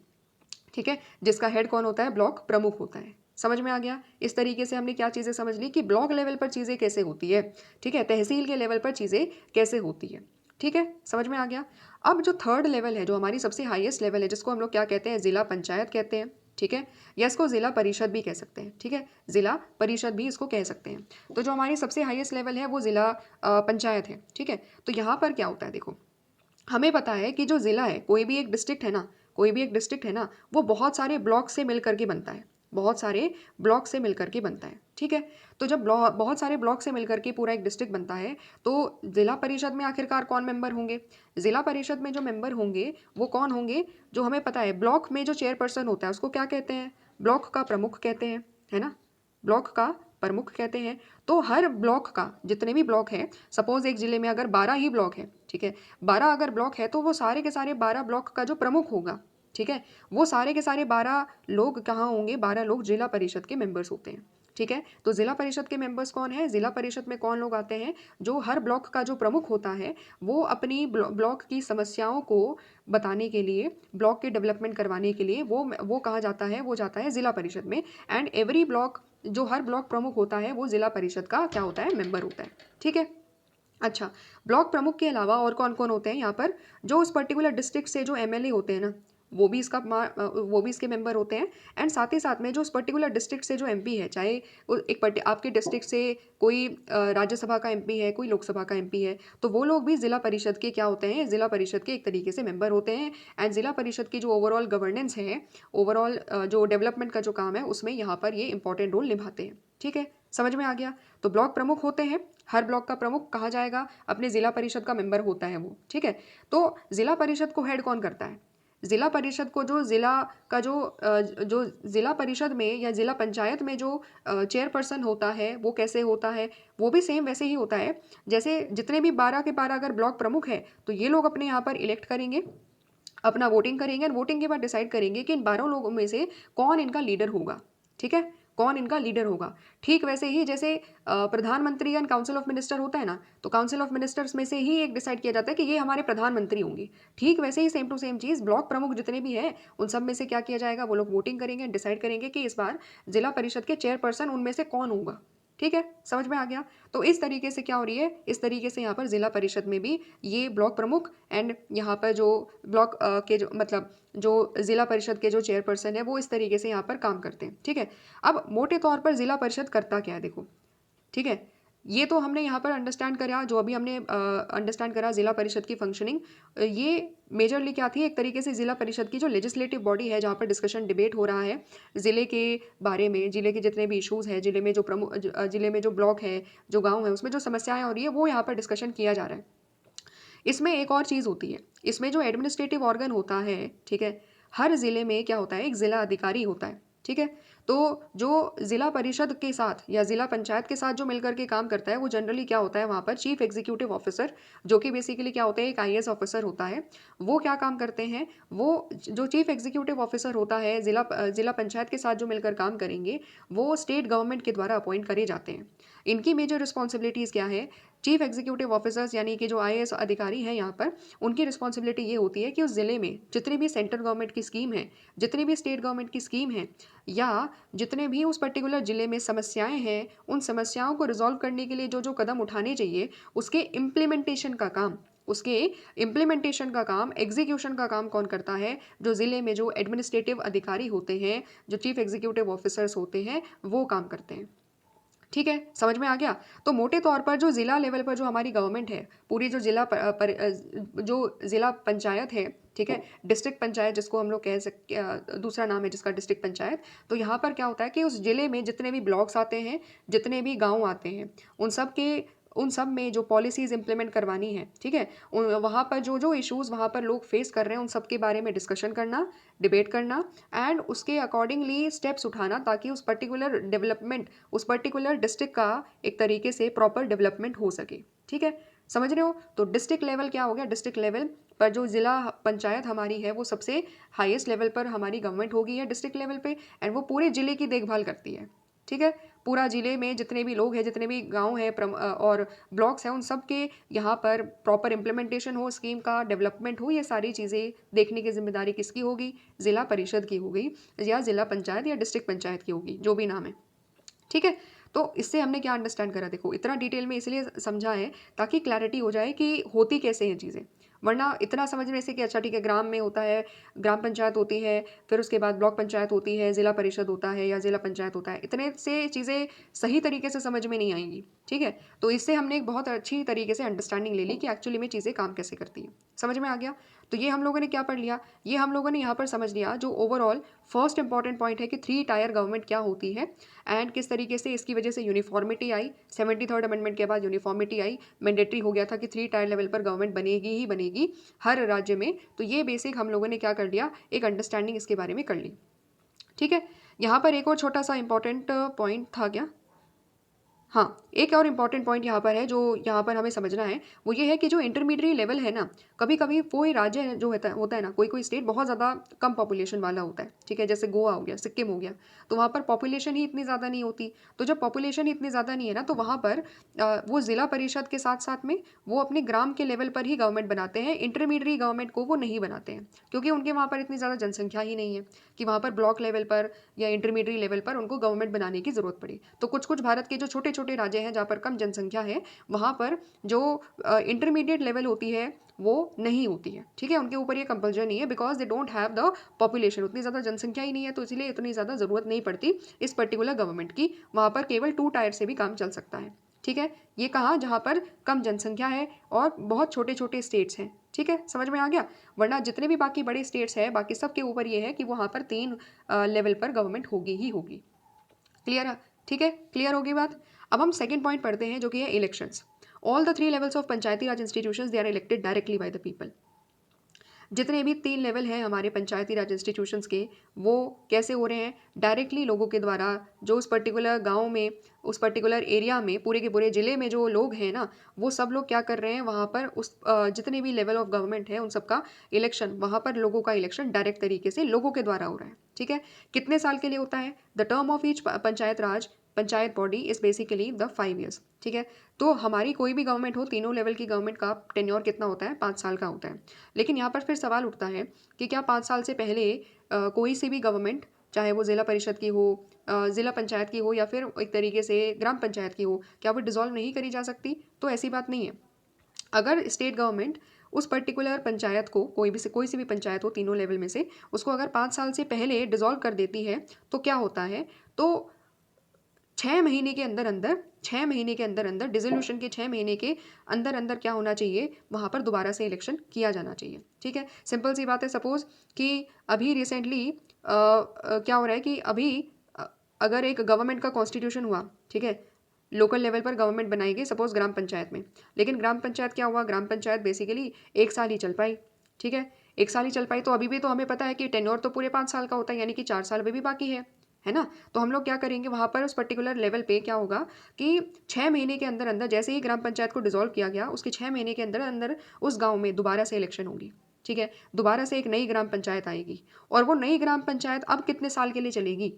ठीक है, जिसका हेड कौन होता है, ब्लॉक प्रमुख होता है। समझ में आ गया? इस तरीके से हमने क्या चीज़ें समझ ली कि ब्लॉक लेवल पर चीज़ें कैसे होती है, ठीक है, तहसील के लेवल पर चीज़ें कैसे होती है। ठीक है, समझ में आ गया। अब जो थर्ड लेवल है, जो हमारी सबसे हाईएस्ट लेवल है, जिसको हम लोग क्या कहते हैं, जिला पंचायत कहते हैं। ठीक है, या इसको जिला परिषद भी कह सकते हैं। ठीक है, जिला परिषद भी इसको कह सकते हैं। तो जो हमारी सबसे हाईएस्ट लेवल है वो जिला पंचायत है। ठीक है, तो यहाँ पर क्या होता है, देखो, हमें पता है कि जो ज़िला है, कोई भी एक डिस्ट्रिक्ट है ना, कोई भी एक डिस्ट्रिक्ट है ना, वो बहुत सारे ब्लॉक से मिल करके बनता है, बहुत सारे ब्लॉक से मिल करके बनता है। ठीक है, तो जब बहुत सारे ब्लॉक से मिल करके पूरा एक डिस्ट्रिक्ट बनता है, तो जिला परिषद में आखिरकार कौन मेंबर होंगे, जिला परिषद में जो मेंबर होंगे वो कौन होंगे, जो हमें पता है ब्लॉक में जो चेयरपर्सन होता है उसको क्या कहते हैं, ब्लॉक का प्रमुख कहते हैं, है ना, ब्लॉक का प्रमुख कहते हैं। तो हर ब्लॉक का, जितने भी ब्लॉक हैं, सपोज एक ज़िले में अगर 12 ही ब्लॉक है, ठीक है, 12 अगर ब्लॉक है, तो वो सारे के सारे 12 ब्लॉक का जो प्रमुख होगा, ठीक है, वो सारे के सारे 12 लोग कहाँ होंगे, 12 लोग जिला परिषद के मेंबर्स होते हैं। ठीक है, तो जिला परिषद के मेंबर्स कौन है, जिला परिषद में कौन लोग आते हैं, जो हर ब्लॉक का जो प्रमुख होता है, वो अपनी ब्लॉक की समस्याओं को बताने के लिए, ब्लॉक के डेवलपमेंट करवाने के लिए वो कहाँ जाता है, वो जाता है जिला परिषद में। एंड एवरी ब्लॉक, जो हर ब्लॉक प्रमुख होता है, वो जिला परिषद का क्या होता है, मेंबर होता है। ठीक है, अच्छा, ब्लॉक प्रमुख के अलावा और कौन कौन होते हैं यहाँ पर, जो उस पर्टिकुलर डिस्ट्रिक्ट से जो MLA होते हैं ना, वो भी वो भी इसके मेंबर होते हैं। एंड साथ ही साथ में जो उस पर्टिकुलर डिस्ट्रिक्ट से जो MP है, चाहे आपके डिस्ट्रिक्ट से कोई राज्यसभा का MP है, कोई लोकसभा का MP है, तो वो लोग भी जिला परिषद के क्या होते हैं, जिला परिषद के एक तरीके से मेंबर होते हैं। एंड जिला परिषद की जो ओवरऑल गवर्नेंस है, ओवरऑल जो डेवलपमेंट का जो काम है, उसमें यहाँ पर ये इंपॉर्टेंट रोल निभाते हैं। ठीक है, समझ में आ गया। तो ब्लॉक प्रमुख होते हैं, हर ब्लॉक का प्रमुख कहा जाएगा, अपने जिला परिषद का मेंबर होता है वो। ठीक है, तो जिला परिषद को हेड कौन करता है, जिला परिषद को जो जिला का जो जिला परिषद में या जिला पंचायत में जो चेयरपर्सन होता है, वो कैसे होता है, वो भी सेम वैसे ही होता है जैसे जितने भी 12 के 12 अगर ब्लॉक प्रमुख है, तो ये लोग अपने यहाँ पर इलेक्ट करेंगे, अपना वोटिंग करेंगे, और वोटिंग के बाद डिसाइड करेंगे कि इन 12 लोगों में से कौन इनका लीडर होगा। ठीक है, कौन इनका लीडर होगा। ठीक वैसे ही जैसे प्रधानमंत्री एंड काउंसिल ऑफ मिनिस्टर होता है ना, तो काउंसिल ऑफ मिनिस्टर्स में से ही एक डिसाइड किया जाता है कि ये हमारे प्रधानमंत्री होंगे। ठीक वैसे ही सेम टू सेम चीज़ ब्लॉक प्रमुख जितने भी हैं, उन सब में से क्या किया जाएगा, वो लोग वोटिंग करेंगे, डिसाइड करेंगे कि इस बार जिला परिषद के चेयरपर्सन उनमें से कौन होगा। ठीक है, समझ में आ गया। तो इस तरीके से क्या हो रही है, इस तरीके से यहाँ पर जिला परिषद में भी ये ब्लॉक प्रमुख एंड यहाँ पर जो ब्लॉक के जो मतलब जो जिला परिषद के जो चेयरपर्सन है, वो इस तरीके से यहाँ पर काम करते हैं। ठीक है, अब मोटे तौर पर जिला परिषद करता क्या है, देखो। ठीक है, ये तो हमने यहाँ पर अंडरस्टैंड करा, जो अभी हमने अंडरस्टैंड करा जिला परिषद की फंक्शनिंग, ये मेजरली क्या थी, एक तरीके से जिला परिषद की जो लेजिस्लेटिव बॉडी है, जहाँ पर डिस्कशन डिबेट हो रहा है ज़िले के बारे में, ज़िले के जितने भी इश्यूज़ हैं, ज़िले में जो प्रमुख ज़िले में जो ब्लॉक है, जो गाँव है, उसमें जो समस्याएं हो रही है, वो यहाँ पर डिस्कशन किया जा रहा है। इसमें एक और चीज़ होती है, इसमें जो एडमिनिस्ट्रेटिव ऑर्गन होता है, ठीक है, हर ज़िले में क्या होता है, एक ज़िला अधिकारी होता है। ठीक है, तो जो ज़िला परिषद के साथ या ज़िला पंचायत के साथ जो मिलकर के काम करता है, वो जनरली क्या होता है, वहाँ पर चीफ एग्जीक्यूटिव ऑफिसर, जो कि बेसिकली क्या होता है, एक IAS ऑफिसर होता है। वो क्या काम करते हैं, वो जो चीफ एग्जीक्यूटिव ऑफिसर होता है, ज़िला पंचायत के साथ जो मिलकर काम करेंगे, वो स्टेट गवर्नमेंट के द्वारा अपॉइंट करे जाते हैं। इनकी मेजर रिस्पॉन्सिबिलिटीज़ क्या है, चीफ एग्जीक्यूटिव ऑफिसर्स यानी कि जो IAS अधिकारी हैं यहाँ पर, उनकी रिस्पॉन्सिबिलिटी ये होती है कि उस ज़िले में जितनी भी सेंट्रल गवर्नमेंट की स्कीम है, जितनी भी स्टेट गवर्नमेंट की स्कीम है, या जितने भी उस पर्टिकुलर ज़िले में समस्याएं हैं, उन समस्याओं को रिजॉल्व करने के लिए जो जो कदम उठाने चाहिए, उसके इम्प्लीमेंटेशन का काम, एग्जीक्यूशन का काम कौन करता है, जो ज़िले में जो एडमिनिस्ट्रेटिव अधिकारी होते हैं, जो चीफ एग्जीक्यूटिव ऑफिसर्स होते हैं, वो काम करते हैं। ठीक है, समझ में आ गया। तो मोटे तौर पर जो ज़िला लेवल पर जो हमारी गवर्नमेंट है, पूरी जो जो ज़िला पंचायत है, ठीक है। डिस्ट्रिक्ट पंचायत जिसको हम लोग कह सकते, दूसरा नाम है जिसका डिस्ट्रिक्ट पंचायत। तो यहाँ पर क्या होता है कि उस ज़िले में जितने भी ब्लॉक्स आते हैं, जितने भी गाँव आते हैं, उन सब में जो पॉलिसीज़ इम्प्लीमेंट करवानी है, ठीक है, वहाँ पर जो जो इश्यूज़ वहाँ पर लोग फेस कर रहे हैं उन सब के बारे में डिस्कशन करना, डिबेट करना एंड उसके अकॉर्डिंगली स्टेप्स उठाना, ताकि उस पर्टिकुलर डिस्ट्रिक्ट का एक तरीके से प्रॉपर डेवलपमेंट हो सके। ठीक है, समझ रहे हो? तो डिस्ट्रिक्ट लेवल क्या हो गया? डिस्ट्रिक्ट लेवल पर जो ज़िला पंचायत हमारी है वो सबसे हाईएस्ट लेवल पर हमारी गवर्नमेंट होगी है डिस्ट्रिक्ट लेवल पे, एंड वो पूरे ज़िले की देखभाल करती है। ठीक है, पूरा ज़िले में जितने भी लोग हैं, जितने भी गांव हैं और ब्लॉक्स हैं, उन सब के यहाँ पर प्रॉपर इम्प्लीमेंटेशन हो, स्कीम का डेवलपमेंट हो, ये सारी चीज़ें देखने की जिम्मेदारी किसकी होगी? ज़िला परिषद की होगी, या ज़िला पंचायत या डिस्ट्रिक्ट पंचायत की होगी, जो भी नाम है। ठीक है, तो इससे हमने क्या अंडरस्टैंड करा? देखो, इतना डिटेल में इसलिए समझा है ताकि क्लैरिटी हो जाए कि होती कैसे हैं चीज़ें, वरना इतना समझने से कि अच्छा ठीक है, ग्राम में होता है, ग्राम पंचायत होती है, फिर उसके बाद ब्लॉक पंचायत होती है, ज़िला परिषद होता है या ज़िला पंचायत होता है, इतने से चीज़ें सही तरीके से समझ में नहीं आएंगी। ठीक है, तो इससे हमने एक बहुत अच्छी तरीके से अंडरस्टैंडिंग ले ली कि एक्चुअली में चीज़ें काम कैसे करती हैं। समझ में आ गया? तो ये हम लोगों ने क्या पढ़ लिया? ये हम लोगों ने यहाँ पर समझ लिया जो ओवरऑल फर्स्ट इंपॉर्टेंट पॉइंट है कि 3 टायर गवर्नमेंट क्या होती है एंड किस तरीके से इसकी वजह से यूनिफॉर्मिटी आई। 73rd अमेंडमेंट के बाद यूनिफॉर्मिटी आई, मैंडेटरी हो गया था कि 3 टायर लेवल पर गवर्नमेंट बनेगी ही बनेगी हर राज्य में। तो ये बेसिक हम लोगों ने क्या कर लिया? एक अंडरस्टैंडिंग इसके बारे में कर ली। ठीक है, यहाँ पर एक और छोटा सा इंपॉर्टेंट पॉइंट था क्या? हाँ, एक और इम्पॉर्टेंट पॉइंट यहाँ पर है जो यहाँ पर हमें समझना है, वो ये है कि जो इंटरमीडिएट लेवल है ना, कभी-कभी कोई राज्य जो होता है ना, कोई स्टेट बहुत ज़्यादा कम पॉपुलेशन वाला होता है, ठीक है? जैसे गोवा हो गया, सिक्किम हो गया, तो वहाँ पर पॉपुलेशन ही इतनी ज़्यादा नहीं होती। तो जब पॉपुलेशन ही इतनी ज़्यादा नहीं है ना, तो वहाँ पर वो ज़िला परिषद के साथ-साथ में वो अपने ग्राम के लेवल पर ही गवर्नमेंट बनाते हैं, इंटरमीडिएट गवर्नमेंट को वो नहीं बनाते हैं, क्योंकि उनके वहाँ पर इतनी ज़्यादा जनसंख्या ही नहीं है कि वहाँ पर ब्लॉक लेवल पर या इंटरमीडिएट लेवल पर उनको गवर्नमेंट बनाने की ज़रूरत पड़ी। तो कुछ-कुछ भारत के जो छोटे-छोटे राज्य हैं जहाँ पर कम जनसंख्या है, वहाँ पर जो इंटरमीडिएट लेवल होती है वो नहीं होती है। ठीक है, उनके ऊपर ये कंपल्जन नहीं है, because they don't have the population, उतनी ज़्यादा जनसंख्या ही नहीं है, तो इसलिए इतनी ज़्यादा ज़रूरत नहीं पड़ती इस पर्टिकुलर गवर्नमेंट की। वहाँ पर केवल 2 टायर से भी काम चल सकता है। ठीक है, ये कहाँ? जहाँ पर कम जनसंख्या है और बहुत छोटे-छोटे स्टेट्स हैं। ठीक है, समझ में आ गया? वरना जितने भी बाकी बड़े स्टेट्स हैं, बाकी सबके ऊपर ये है कि वहाँ पर 3 लेवल पर गवर्नमेंट होगी ही होगी। क्लियर है? ठीक है, क्लियर होगी बात? अब हम सेकंड पॉइंट पढ़ते हैं जो कि है elections. All the 3 levels of panchayati raj institutions they are elected directly by the people. जितने भी 3 लेवल हैं हमारे पंचायती राज इंस्टीट्यूशंस के, वो कैसे हो रहे हैं? डायरेक्टली लोगों के द्वारा, जो उस पर्टिकुलर गांव में, उस पर्टिकुलर एरिया में, पूरे के पूरे ज़िले में जो लोग हैं ना, वो सब लोग क्या कर रहे हैं? वहाँ पर जितने भी लेवल ऑफ गवर्नमेंट है उन सबका इलेक्शन, वहाँ पर लोगों का इलेक्शन डायरेक्ट तरीके से लोगों के द्वारा हो रहा है। ठीक है, कितने साल के लिए होता है? The term of each panchayat body is basically the 5 years. ठीक है, तो हमारी कोई भी गवर्नमेंट हो, तीनों लेवल की गवर्नमेंट का टेन्योर कितना होता है? 5 साल का होता है। लेकिन यहाँ पर फिर सवाल उठता है कि क्या 5 साल से पहले कोई सी भी गवर्नमेंट, चाहे वो ज़िला परिषद की हो, ज़िला पंचायत की हो, या फिर एक तरीके से ग्राम पंचायत की हो, क्या वो डिसॉल्व नहीं करी जा सकती? तो ऐसी बात नहीं है। अगर स्टेट गवर्नमेंट उस पर्टिकुलर पंचायत को, कोई सी भी पंचायत हो तीनों लेवल में से, उसको अगर 5 साल से पहले डिसॉल्व कर देती है, तो क्या होता है? तो 6 महीने के अंदर अंदर 6 महीने के अंदर अंदर डिसोल्यूशन के 6 महीने के अंदर अंदर क्या होना चाहिए? वहाँ पर दोबारा से इलेक्शन किया जाना चाहिए। ठीक है, सिंपल सी बात है। सपोज कि अभी रिसेंटली क्या हो रहा है कि अभी अ, अगर एक गवर्नमेंट का कॉन्स्टिट्यूशन हुआ, ठीक है, लोकल लेवल पर गवर्नमेंट बनाई गई, सपोज ग्राम पंचायत में, लेकिन ग्राम पंचायत क्या हुआ? ग्राम पंचायत बेसिकली 1 साल ही चल पाई। ठीक है, 1 साल ही चल पाई, तो अभी भी तो हमें पता है कि टेन्योर तो पूरे 5 साल का होता है, यानी कि 4 साल अभी भी बाकी है ना? तो हम लोग क्या करेंगे? वहाँ पर उस पर्टिकुलर लेवल पे क्या होगा कि 6 महीने के अंदर अंदर, जैसे ही ग्राम पंचायत को डिसॉल्व किया गया, उसके 6 महीने के अंदर अंदर उस गांव में दोबारा से इलेक्शन होगी। ठीक है, दोबारा से एक नई ग्राम पंचायत आएगी, और वो नई ग्राम पंचायत अब कितने साल के लिए चलेगी?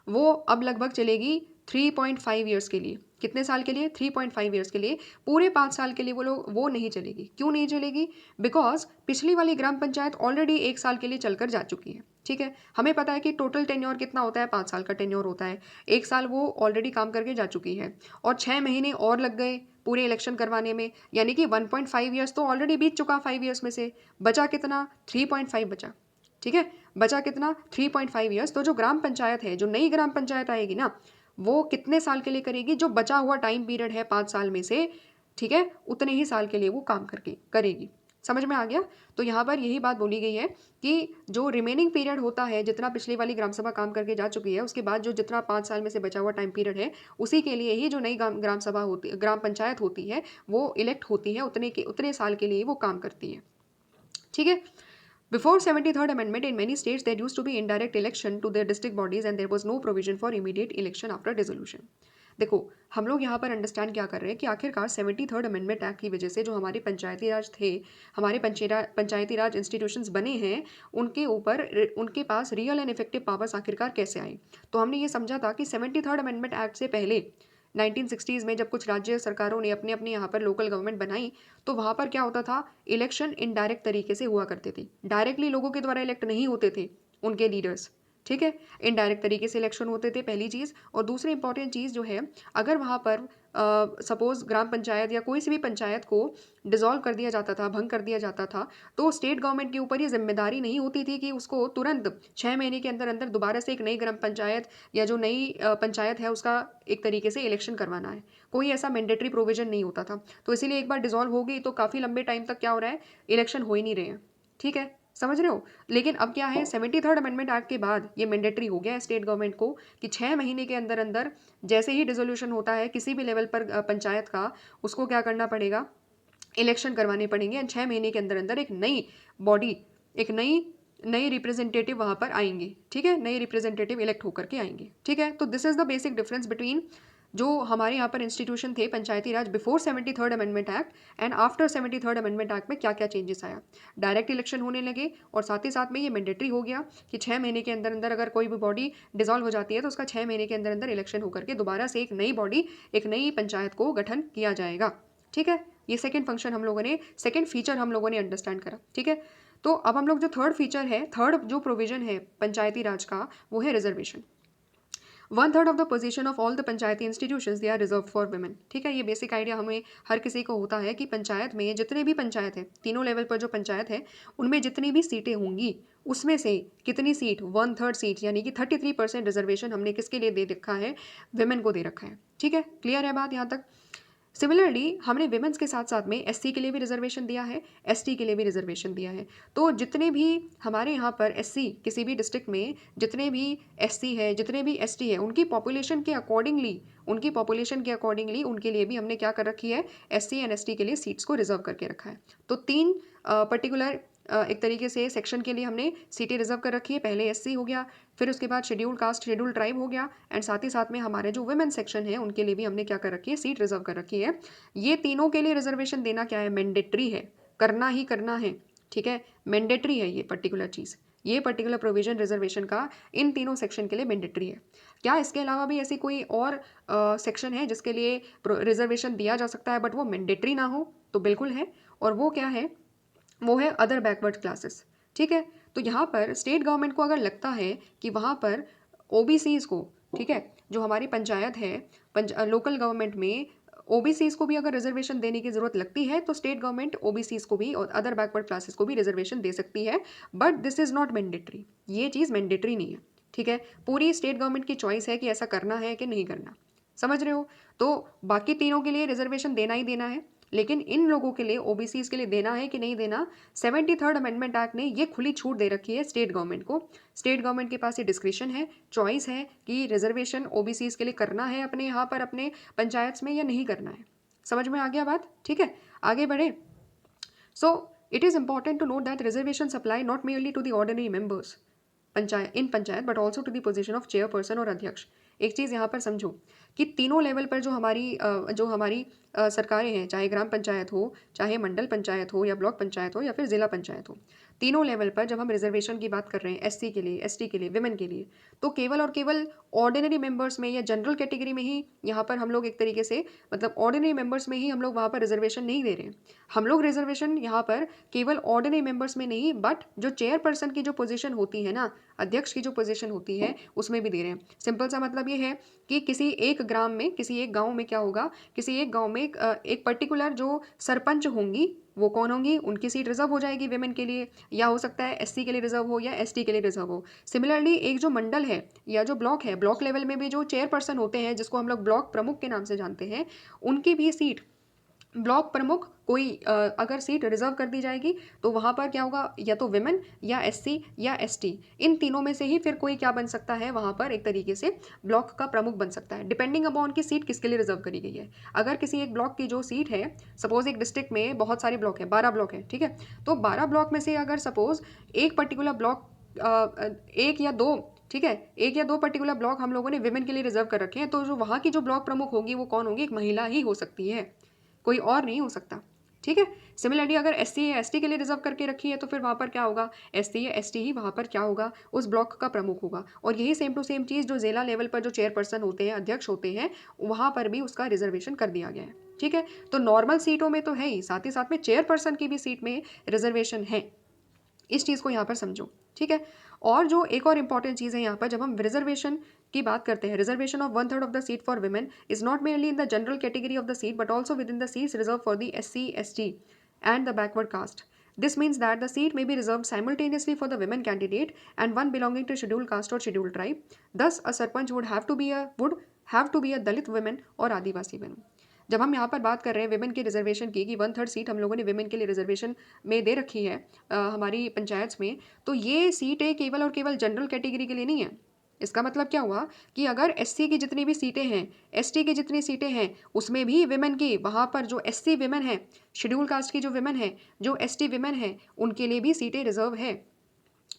वो अब लगभग चलेगी 3.5 ईयर्स के लिए। कितने साल के लिए? 3.5 ईयर्स के लिए। पूरे 5 साल के लिए वो नहीं चलेगी। क्यों नहीं चलेगी? बिकॉज पिछली वाली ग्राम पंचायत ऑलरेडी 1 साल के लिए चलकर जा चुकी है। ठीक है, हमें पता है कि टोटल टेन्योर कितना होता है? 5 साल का टेन्योर होता है। 1 साल वो ऑलरेडी काम करके जा चुकी है, और 6 महीने और लग गए पूरे इलेक्शन करवाने में, यानी कि 1.5 ईयर्स तो ऑलरेडी बीत चुका 5 ईयर्स में से। बचा कितना? 3.5 बचा। ठीक है, बचा कितना? 3.5 ईयर्स। तो जो ग्राम पंचायत है, जो नई ग्राम पंचायत आएगी ना, वो कितने साल के लिए करेगी? जो बचा हुआ टाइम पीरियड है 5 साल में से, ठीक है, उतने ही साल के लिए वो काम करके करेगी। समझ में आ गया? तो यहाँ पर यही बात बोली गई है कि जो रिमेनिंग पीरियड होता है, जितना पिछली वाली ग्राम सभा काम करके जा चुकी है, उसके बाद जो जितना 5 साल में से बचा हुआ टाइम पीरियड है, उसी के लिए ही जो नई ग्राम सभा होती, ग्राम पंचायत होती है, वो इलेक्ट होती है, उतने साल के लिए वो काम करती है। ठीक है। Before 73rd Amendment, in many states there used to be indirect election to their district bodies and there was no provision for immediate election after dissolution. देखो, हम लोग यहाँ पर अंडरस्टैंड क्या कर रहे हैं कि आखिरकार 73rd अमेंडमेंट एक्ट की वजह से जो हमारे पंचायती राज थे, हमारे पंचायती राज इंस्टीट्यूशंस बने हैं, उनके पास रियल एंड इफेक्टिव पावर्स आखिरकार कैसे आई। तो हमने ये समझा था कि 73rd अमेंडमेंट एक्ट से पहले 1960s में जब कुछ राज्य सरकारों ने अपने अपने यहाँ पर लोकल गवर्नमेंट बनाई, तो वहाँ पर क्या होता था, इलेक्शन इनडायरेक्ट तरीके से हुआ करते थे। डायरेक्टली लोगों के द्वारा इलेक्ट नहीं होते थे उनके लीडर्स, ठीक है, इनडायरेक्ट तरीके से इलेक्शन होते थे, पहली चीज़। और दूसरी इंपॉर्टेंट चीज़ जो है, अगर वहाँ पर सपोज ग्राम पंचायत या कोई सी भी पंचायत को डिसॉल्व कर दिया जाता था, भंग कर दिया जाता था, तो स्टेट गवर्नमेंट के ऊपर ये जिम्मेदारी नहीं होती थी कि उसको तुरंत 6 महीने के अंदर अंदर दोबारा से एक नई ग्राम पंचायत या जो नई पंचायत है उसका एक तरीके से इलेक्शन करवाना है। कोई ऐसा मैंडेटरी प्रोविजन नहीं होता था। तो इसीलिए एक बार डिसॉल्व हो गई तो काफ़ी लंबे टाइम तक क्या हो रहा है, इलेक्शन हो ही नहीं रहे हैं। ठीक है, समझ रहे हो? लेकिन अब क्या है, 73rd अमेंडमेंट एक्ट के बाद ये मैंडेटरी हो गया है स्टेट गवर्नमेंट को कि 6 महीने के अंदर अंदर जैसे ही डिसोल्यूशन होता है किसी भी लेवल पर पंचायत का, उसको क्या करना पड़ेगा, इलेक्शन करवाने पड़ेंगे। एंड 6 महीने के अंदर अंदर एक नई बॉडी, एक नई रिप्रेजेंटेटिव वहाँ पर आएंगे। ठीक है, नए रिप्रेजेंटेटिव इलेक्ट होकर के आएंगे। ठीक है, तो this is the basic difference between जो हमारे यहाँ पर इंस्टीट्यूशन थे Panchayati Raj before 73rd amendment act and after 73rd amendment act में क्या क्या चेंजेस आया। डायरेक्ट इलेक्शन होने लगे और साथ ही साथ में ये मैंडेटरी हो गया कि 6 महीने के अंदर अंदर अगर कोई भी बॉडी डिसॉल्व हो जाती है तो उसका 6 महीने के अंदर अंदर इलेक्शन होकर के दोबारा से एक नई बॉडी, एक नई पंचायत को गठन किया जाएगा। ठीक है, ये सेकेंड फंक्शन हम लोगों ने, सेकेंड फीचर हम लोगों ने अंडरस्टैंड करा। ठीक है, तो अब हम लोग जो थर्ड फीचर है, थर्ड जो प्रोविजन है पंचायती राज का, वो है reservation. 1/3 of the position of all the panchayati institutions they are reserve for women. ठीक है, ये बेसिक आइडिया हमें हर किसी को होता है कि पंचायत में जितने भी पंचायत है, तीनों लेवल पर जो पंचायत है, उनमें जितनी भी सीटें होंगी उसमें से कितनी सीट, 1/3 सीट यानी कि 33% रिजर्वेशन हमने किसके लिए दे रखा है, विमेन को दे रखा है। ठीक है, क्लियर है बात यहाँ तक? सिमिलरली हमने विमेंस के साथ साथ में एससी के लिए भी रिजर्वेशन दिया है, एसटी के लिए भी रिजर्वेशन दिया है। तो जितने भी हमारे यहाँ पर एससी, किसी भी डिस्ट्रिक्ट में जितने भी एससी है, जितने भी एसटी है, उनकी पॉपुलेशन के अकॉर्डिंगली उनके लिए भी हमने क्या कर रखी है, एससी एंड एसटी के लिए सीट्स को रिजर्व करके रखा है। तो 3 पर्टिकुलर एक तरीके से सेक्शन के लिए हमने सीटें रिजर्व कर रखी है। पहले एससी हो गया, फिर उसके बाद शेड्यूल कास्ट, शेड्यूल ट्राइब हो गया, एंड साथ ही साथ में हमारे जो वुमेन सेक्शन है उनके लिए भी हमने क्या कर रखी है, सीट रिजर्व कर रखी है। ये तीनों के लिए रिजर्वेशन देना क्या है, मैंडेटरी है, करना ही करना है। ठीक है, मैंडेटरी है ये पर्टिकुलर चीज़, ये पर्टिकुलर प्रोविजन रिजर्वेशन का इन तीनों सेक्शन के लिए मैंडेटरी है। क्या इसके अलावा भी ऐसी कोई और सेक्शन है जिसके लिए रिजर्वेशन दिया जा सकता है बट वो मैंडेटरी ना हो? तो बिल्कुल है, और वो क्या है, वो है अदर बैकवर्ड क्लासेस। ठीक है, तो यहाँ पर स्टेट गवर्नमेंट को अगर लगता है कि वहाँ पर ओबीसीज़ को, ठीक है, जो हमारी पंचायत है, लोकल गवर्नमेंट में ओबीसीज़ को भी अगर रिजर्वेशन देने की ज़रूरत लगती है, तो स्टेट गवर्नमेंट ओबीसीज़ को भी और अदर बैकवर्ड क्लासेस को भी रिजर्वेशन दे सकती है, but this is not mandatory. ये चीज़ मैंडेटरी नहीं है। ठीक है, पूरी स्टेट गवर्नमेंट की चॉइस है कि ऐसा करना है कि नहीं करना। समझ रहे हो? तो बाकी तीनों के लिए रिजर्वेशन देना ही देना है, लेकिन इन लोगों के लिए, ओबीसीज के लिए देना है कि नहीं देना, 73rd अमेंडमेंट एक्ट ने ये खुली छूट दे रखी है स्टेट गवर्नमेंट को। स्टेट गवर्नमेंट के पास ये डिस्क्रिशन है, चॉइस है कि रिजर्वेशन ओबीसीज के लिए करना है अपने यहाँ पर, अपने पंचायत में, या नहीं करना है। समझ में आ गया बात? ठीक है, आगे बढ़े। So it is important to note that reservation apply not merely to the ordinary members panchayat but also to the position of chairperson और अध्यक्ष। एक चीज़ यहाँ पर समझो कि तीनों लेवल पर जो हमारी सरकारें हैं, चाहे ग्राम पंचायत हो, चाहे मंडल पंचायत हो, या ब्लॉक पंचायत हो, या फिर ज़िला पंचायत हो, तीनों लेवल पर जब हम रिजर्वेशन की बात कर रहे हैं, एससी के लिए, एसटी के लिए, विमेन के लिए, तो केवल और केवल ऑर्डिनरी मेंबर्स में या जनरल कैटेगरी में ही यहाँ पर हम लोग एक तरीके से, मतलब ऑर्डिनरी मेंबर्स में ही हम लोग वहाँ पर रिजर्वेशन नहीं दे रहे हैं। हम लोग रिजर्वेशन यहाँ पर केवल ऑर्डिनरी मेंबर्स में नहीं, बट जो चेयरपर्सन की जो पोजीशन होती है ना, अध्यक्ष की जो पोजीशन होती है, उसमें भी दे रहे हैं। सिंपल सा मतलब ये है कि किसी एक ग्राम में, किसी एक गांव में क्या होगा, किसी एक गांव में एक पर्टिकुलर जो सरपंच होंगी, वो कौन होंगी, उनकी सीट रिजर्व हो जाएगी विमेन के लिए, या हो सकता है एससी के लिए रिजर्व हो या एसटी के लिए रिजर्व हो। सिमिलरली एक जो मंडल है या जो ब्लॉक है, ब्लॉक लेवल में भी जो चेयरपर्सन होते हैं, जिसको हम लोग ब्लॉक प्रमुख के नाम से जानते हैं, उनकी भी सीट ब्लॉक प्रमुख कोई अगर सीट रिजर्व कर दी जाएगी तो वहाँ पर क्या होगा, या तो विमेन या एससी या एसटी, इन तीनों में से ही फिर कोई क्या बन सकता है, वहाँ पर एक तरीके से ब्लॉक का प्रमुख बन सकता है, डिपेंडिंग अपॉन की सीट किसके लिए रिजर्व करी गई है। अगर किसी एक ब्लॉक की जो सीट है, सपोज एक डिस्ट्रिक्ट में बहुत सारे ब्लॉक है, 12 ब्लॉक है, ठीक है, तो 12 ब्लॉक में से अगर सपोज एक पर्टिकुलर ब्लॉक, एक या दो, ठीक है, एक या दो पर्टिकुलर ब्लॉक हम लोगों ने विमेन के लिए रिजर्व कर रखे हैं, तो जो वहाँ की जो ब्लॉक प्रमुख होगी वो कौन होगी, एक महिला ही हो सकती है, कोई और नहीं हो सकता, ठीक है। सिमिलरली अगर एससी या एसटी के लिए रिजर्व करके रखी है तो फिर वहाँ पर क्या होगा, एससी या एसटी ही वहाँ पर क्या होगा, उस ब्लॉक का प्रमुख होगा। और यही सेम टू सेम चीज़ जो जिला लेवल पर जो चेयरपर्सन होते हैं, अध्यक्ष होते हैं, वहाँ पर भी उसका रिजर्वेशन कर दिया गया है, ठीक है। तो नॉर्मल सीटों में तो है ही, साथ में चेयरपर्सन की भी सीट में रिजर्वेशन है, इस चीज़ को यहाँ पर समझो, ठीक है। और जो एक और इंपॉर्टेंट चीज़ है यहाँ पर, जब हम रिजर्वेशन की बात करते हैं, reservation of 1/3 of the seat for women is not mainly in the general category of the seat but also with in the seats reserve for the SC ST and the backward caste. This means that the seat may be reserved simultaneously for the women candidate and one belonging to scheduled caste or scheduled tribe. Thus, a sarpanch would have to be a Dalit woman or Adivasi woman. जब हम यहाँ पर बात कर रहे हैं women के reservation की, कि 1/3 सीट हम लोगों ने विमेन के लिए रिजर्वेशन में दे रखी है हमारी पंचायत में, तो ये सीटें केवल और केवल जनरल कैटेगरी के लिए नहीं है। इसका मतलब क्या हुआ कि अगर एससी की जितनी भी सीटें हैं, एसटी की जितनी सीटें हैं, उसमें भी विमेन की, वहाँ पर जो एससी विमेन है, शेड्यूल कास्ट की जो विमेन है, जो एसटी विमेन है, उनके लिए भी सीटें रिजर्व है,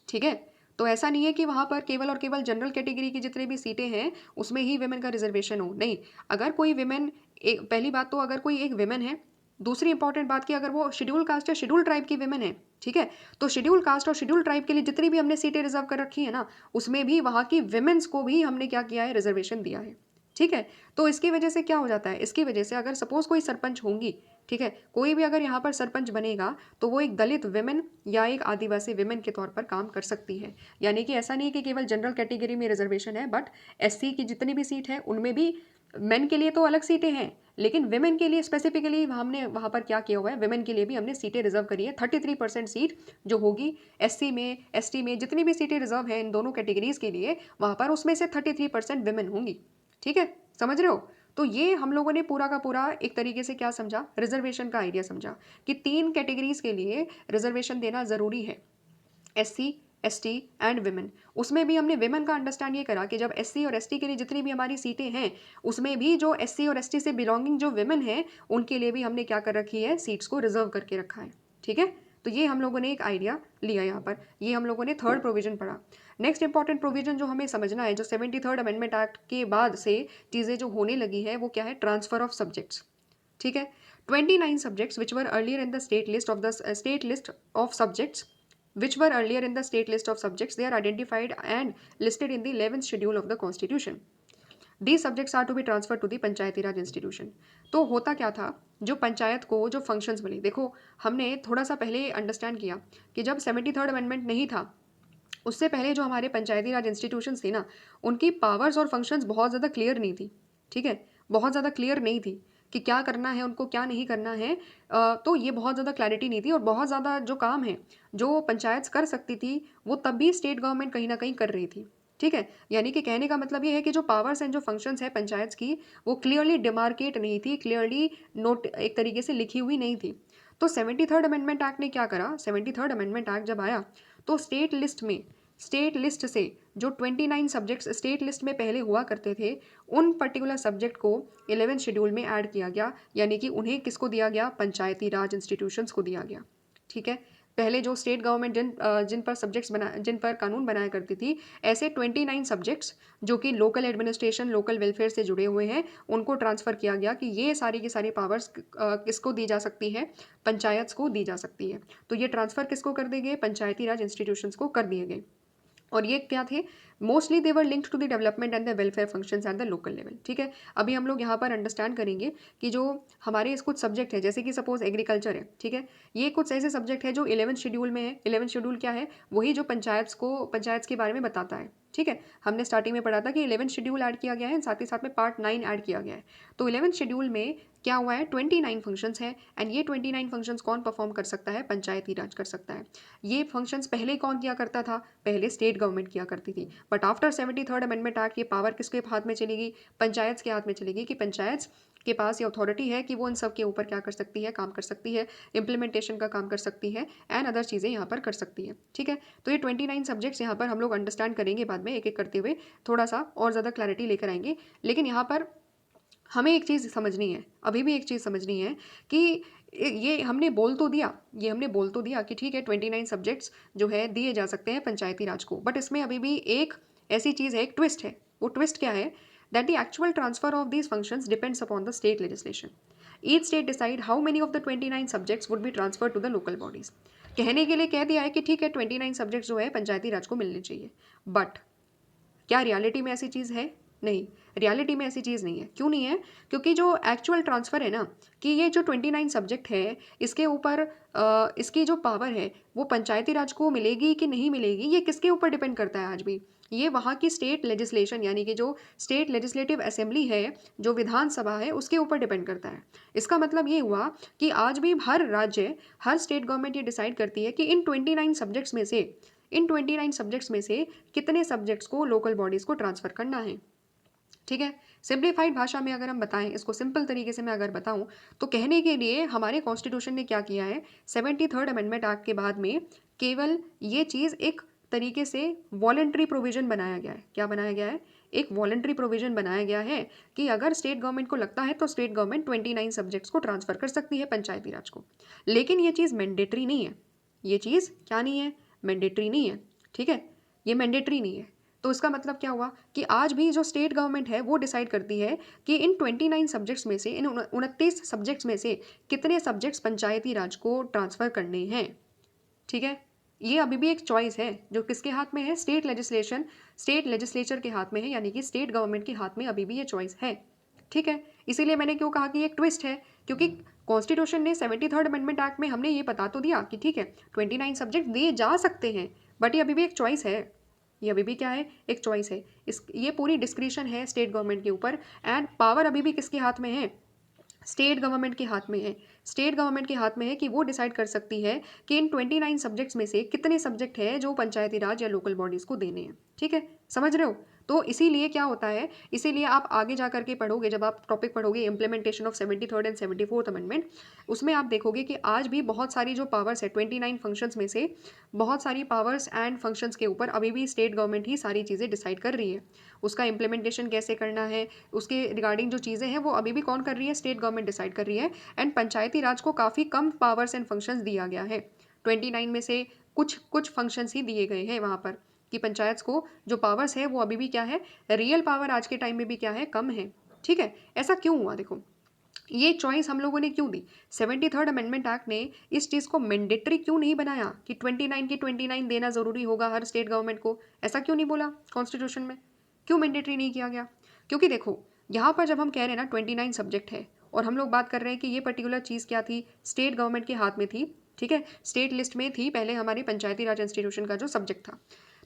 ठीक है। तो ऐसा नहीं है कि वहाँ पर केवल और केवल जनरल कैटेगरी की जितनी भी सीटें हैं उसमें ही विमेन का रिजर्वेशन हो, नहीं। अगर कोई विमेन, एक पहली बात तो अगर कोई एक विमेन है, दूसरी इंपॉर्टेंट बात कि अगर वो शेड्यूल कास्ट या शेड्यूल ट्राइब की विमेन है, ठीक है, तो शेड्यूल कास्ट और शेड्यूल ट्राइब के लिए जितनी भी हमने सीटें रिजर्व कर रखी है ना, उसमें भी वहाँ की विमेन्स को भी हमने क्या किया है, रिजर्वेशन दिया है, ठीक है। तो इसकी वजह से क्या हो जाता है, इसकी वजह से अगर सपोज कोई सरपंच होंगी, ठीक है, कोई भी अगर यहाँ पर सरपंच बनेगा तो वो एक दलित विमेन या एक आदिवासी विमेन के तौर पर काम कर सकती है। यानी कि ऐसा नहीं कि केवल जनरल कैटेगरी में रिजर्वेशन है, बट एससी की जितनी भी सीट है उनमें भी मेन के लिए तो अलग सीटें हैं, लेकिन विमेन के लिए स्पेसिफिकली हमने वहाँ पर क्या किया हुआ है, विमेन के लिए भी हमने सीटें रिजर्व करी है। 33% सीट जो होगी एससी में, एसटी में, जितनी भी सीटें रिजर्व है इन दोनों कैटेगरीज के लिए, वहाँ पर उसमें से 33% विमेन होंगी, ठीक है, समझ रहे हो। तो ये हम लोगों ने पूरा का पूरा एक तरीके से क्या समझा, रिजर्वेशन का आइडिया समझा कि 3 कैटेगरीज के लिए रिजर्वेशन देना ज़रूरी है, एससी, एसटी एंड विमेन। उसमें भी हमने विमेन का अंडरस्टैंड ये करा कि जब एससी और एसटी के लिए जितनी भी हमारी सीटें हैं, उसमें भी जो एससी और एसटी से बिलोंगिंग जो विमेन है, उनके लिए भी हमने क्या कर रखी है, सीट्स को रिजर्व करके रखा है, ठीक है। तो ये हम लोगों ने एक आइडिया लिया यहाँ पर, ये हम लोगों ने थर्ड प्रोविजन पढ़ा। नेक्स्ट इंपॉर्टेंट प्रोविजन जो हमें समझना है, जो 73rd अमेंडमेंट एक्ट के बाद से चीज़ें जो होने लगी है, वो क्या है, ट्रांसफर ऑफ सब्जेक्ट्स, ठीक है। 29 subjects which were earlier in the state list of the state list of subjects which were earlier in the state list of subjects, they are identified and listed in the 11th schedule of the constitution. These subjects are to be transferred to the Panchayati raj institution. तो होता क्या था, जो पंचायत को जो functions मिले, देखो हमने थोड़ा सा पहले अंडरस्टैंड किया कि जब 73rd अमेंडमेंट नहीं था, उससे पहले जो हमारे पंचायती राज इंस्टीट्यूशंस थे ना, उनकी पावर्स और फंक्शंस बहुत ज़्यादा क्लियर नहीं थी, ठीक है, बहुत ज़्यादा क्लियर नहीं थी कि क्या करना है उनको, क्या नहीं करना है। तो ये बहुत ज़्यादा क्लैरिटी नहीं थी, और बहुत ज़्यादा जो काम है जो पंचायत कर सकती थी वो तब भी स्टेट गवर्नमेंट कहीं ना कहीं कर रही थी, ठीक है। यानी कि कहने का मतलब ये है कि जो पावर्स एंड जो फंक्शंस है पंचायत की, वो क्लियरली डिमार्केट नहीं थी, क्लियरली नोट एक तरीके से लिखी हुई नहीं थी। तो 73rd अमेंडमेंट एक्ट ने क्या करा, 73rd अमेंडमेंट एक्ट जब आया तो स्टेट लिस्ट से जो 29 सब्जेक्ट्स स्टेट लिस्ट में पहले हुआ करते थे, उन पर्टिकुलर सब्जेक्ट को 11th शेड्यूल में ऐड किया गया, यानी कि उन्हें किसको दिया गया, पंचायती राज इंस्टीट्यूशंस को दिया गया, ठीक है। पहले जो स्टेट गवर्नमेंट जिन पर सब्जेक्ट्स जिन पर कानून बनाया करती थी, ऐसे 29 सब्जेक्ट्स जो कि लोकल एडमिनिस्ट्रेशन, लोकल वेलफेयर से जुड़े हुए हैं, उनको ट्रांसफ़र किया गया कि ये सारी की सारी पावर्स किसको दी जा सकती है, पंचायत को दी जा सकती है। तो ये ट्रांसफ़र किसको कर दिए गए, पंचायती राज इंस्टीट्यूशंस को कर दिए गए। और ये क्या थे, mostly they were linked to the development and the welfare functions at the local level, ठीक है। अभी हम लोग यहाँ पर अंडरस्टैंड करेंगे कि जो हमारे कुछ सब्जेक्ट है, जैसे कि सपोज एग्रीकल्चर है, ठीक है, ये कुछ ऐसे सब्जेक्ट है जो 11th शेड्यूल में है। 11th शेड्यूल क्या है, वही जो पंचायत के बारे में बताता है, ठीक है। हमने स्टार्टिंग में पढ़ा था कि 11th शेड्यूल ऐड किया गया है, साथ ही साथ में पार्ट 9 ऐड किया गया है। तो 11th शेड्यूल में क्या हुआ है, 29 फंक्शंस है, एंड ये 29 फंक्शंस कौन परफॉर्म कर सकता है, पंचायती राज कर सकता है। ये फंक्शंस पहले कौन किया करता था, पहले स्टेट गवर्नमेंट किया करती थी, but after 73rd amendment act ये पावर किसके हाथ में चलेगी, पंचायत के हाथ में चलेगी, कि पंचायत के पास ये अथॉरिटी है कि वो इन सब के ऊपर क्या कर सकती है, काम कर सकती है, इम्प्लीमेंटेशन का काम कर सकती है एंड अदर चीज़ें यहाँ पर कर सकती है। ठीक है, तो ये 29 सब्जेक्ट्स यहाँ पर हम लोग अंडरस्टैंड करेंगे बाद में एक एक करते हुए, थोड़ा सा और ज़्यादा क्लैरिटी लेकर आएंगे। लेकिन यहाँ पर हमें एक चीज़ समझनी है, अभी भी एक चीज़ समझनी है कि ये हमने बोल तो दिया, ये हमने बोल तो दिया कि ठीक है 29 सब्जेक्ट्स जो है दिए जा सकते हैं पंचायती राज को, बट इसमें अभी भी एक ऐसी चीज़ है, एक ट्विस्ट है। वो ट्विस्ट क्या है? That the actual transfer of these functions depends upon the state legislation. Each state decide how many of the 29 subjects would be transfer to the local bodies. कहने के लिए कह दिया है कि ठीक है 29 सब्जेक्ट्स जो है पंचायती राज को मिलने चाहिए, बट क्या रियलिटी में ऐसी चीज़ है? नहीं, रियलिटी में ऐसी चीज़ नहीं है। क्यों नहीं है? क्योंकि जो एक्चुअल ट्रांसफ़र है ना, कि ये जो 29 सब्जेक्ट है, इसके ऊपर इसकी जो पावर है वो पंचायती राज को मिलेगी कि नहीं मिलेगी, ये किसके ऊपर डिपेंड करता है आज भी? ये वहाँ की स्टेट लेजिस्लेशन यानी कि जो स्टेट लेजिस्लेटिव असेंबली है, जो विधानसभा है, उसके ऊपर डिपेंड करता है। इसका मतलब ये हुआ कि आज भी हर राज्य, हर स्टेट गवर्नमेंट ये डिसाइड करती है कि इन 29 सब्जेक्ट्स में से कितने सब्जेक्ट्स को लोकल बॉडीज़ को ट्रांसफ़र करना है। ठीक है, सिंप्लीफाइड भाषा में अगर हम बताएं, इसको सिंपल तरीके से मैं अगर बताऊं, तो कहने के लिए हमारे कॉन्स्टिट्यूशन ने क्या किया है, 73rd अमेंडमेंट एक्ट के बाद में केवल ये चीज़ एक तरीके से वॉलंटरी प्रोविजन बनाया गया है। क्या बनाया गया है? एक वॉलंटरी प्रोविजन बनाया गया है कि अगर स्टेट गवर्नमेंट को लगता है तो स्टेट गवर्नमेंट 29 सब्जेक्ट्स को ट्रांसफ़र कर सकती है पंचायती राज को। लेकिन ये चीज़ मैंडेटरी नहीं है। ये चीज़ क्या नहीं है? मैंडेटरी नहीं है। ठीक है, ये मैंडेटरी नहीं है। तो इसका मतलब क्या हुआ कि आज भी जो स्टेट गवर्नमेंट है वो डिसाइड करती है कि इन 29 सब्जेक्ट्स में से, इन 29 सब्जेक्ट्स में से कितने सब्जेक्ट्स पंचायती राज को ट्रांसफ़र करने हैं। ठीक है, ये अभी भी एक चॉइस है जो किसके हाथ में है? स्टेट लेजिस्लेचर के हाथ में है, यानी कि स्टेट गवर्नमेंट के हाथ में अभी भी ये चॉइस है। ठीक है, इसीलिए मैंने क्यों कहा कि एक ट्विस्ट है, क्योंकि कॉन्स्टिट्यूशन ने 73rd अमेंडमेंट एक्ट में हमने ये बता तो दिया कि ठीक है 29 सब्जेक्ट दिए जा सकते हैं, बट ये अभी भी एक चॉइस है। ये अभी भी क्या है? एक चॉइस है। ये पूरी डिस्क्रिशन है स्टेट गवर्नमेंट के ऊपर, एंड पावर अभी भी किसके हाथ में है? स्टेट गवर्नमेंट के हाथ में है। स्टेट गवर्नमेंट के हाथ में है कि वो डिसाइड कर सकती है कि इन 29 सब्जेक्ट्स में से कितने सब्जेक्ट है जो पंचायती राज या लोकल बॉडीज़ को देने हैं। ठीक है, समझ रहे हो? तो इसीलिए क्या होता है, इसीलिए आप आगे जा करके पढ़ोगे, जब आप टॉपिक पढ़ोगे implementation of 73rd and 74th amendment, उसमें आप देखोगे कि आज भी बहुत सारी जो पावर्स है 29 फंक्शंस में से बहुत सारी पावर्स एंड फंक्शंस के ऊपर अभी भी स्टेट गवर्नमेंट ही सारी चीज़ें डिसाइड कर रही है। उसका इम्प्लीमेंटेशन कैसे करना है, उसके रिगार्डिंग जो चीज़ें हैं वो अभी भी कौन कर रही है? स्टेट गवर्नमेंट डिसाइड कर रही है। एंड पंचायती राज को काफ़ी कम पावर्स एंड फंक्शंस दिया गया है। 29 में से कुछ कुछ फंक्शंस ही दिए गए हैं वहाँ पर, कि पंचायत को जो पावर्स है वो अभी भी क्या है, रियल पावर आज के टाइम में भी क्या है, कम है। ठीक है, ऐसा क्यों हुआ? देखो, ये चॉइस हम लोगों ने क्यों दी? 73rd अमेंडमेंट एक्ट ने इस चीज़ को मैंडेटरी क्यों नहीं बनाया कि 29 की 29 देना ज़रूरी होगा हर स्टेट गवर्नमेंट को? ऐसा क्यों नहीं बोला कॉन्स्टिट्यूशन में? क्यों मैंडेटरी नहीं किया गया? क्योंकि देखो, यहाँ पर जब हम कह रहे हैं ना 29 सब्जेक्ट है, और हम लोग बात कर रहे हैं कि ये पर्टिकुलर चीज़ क्या थी, स्टेट गवर्नमेंट के हाथ में थी। ठीक है, स्टेट लिस्ट में थी पहले हमारी पंचायती राज इंस्टीट्यूशन का जो सब्जेक्ट था।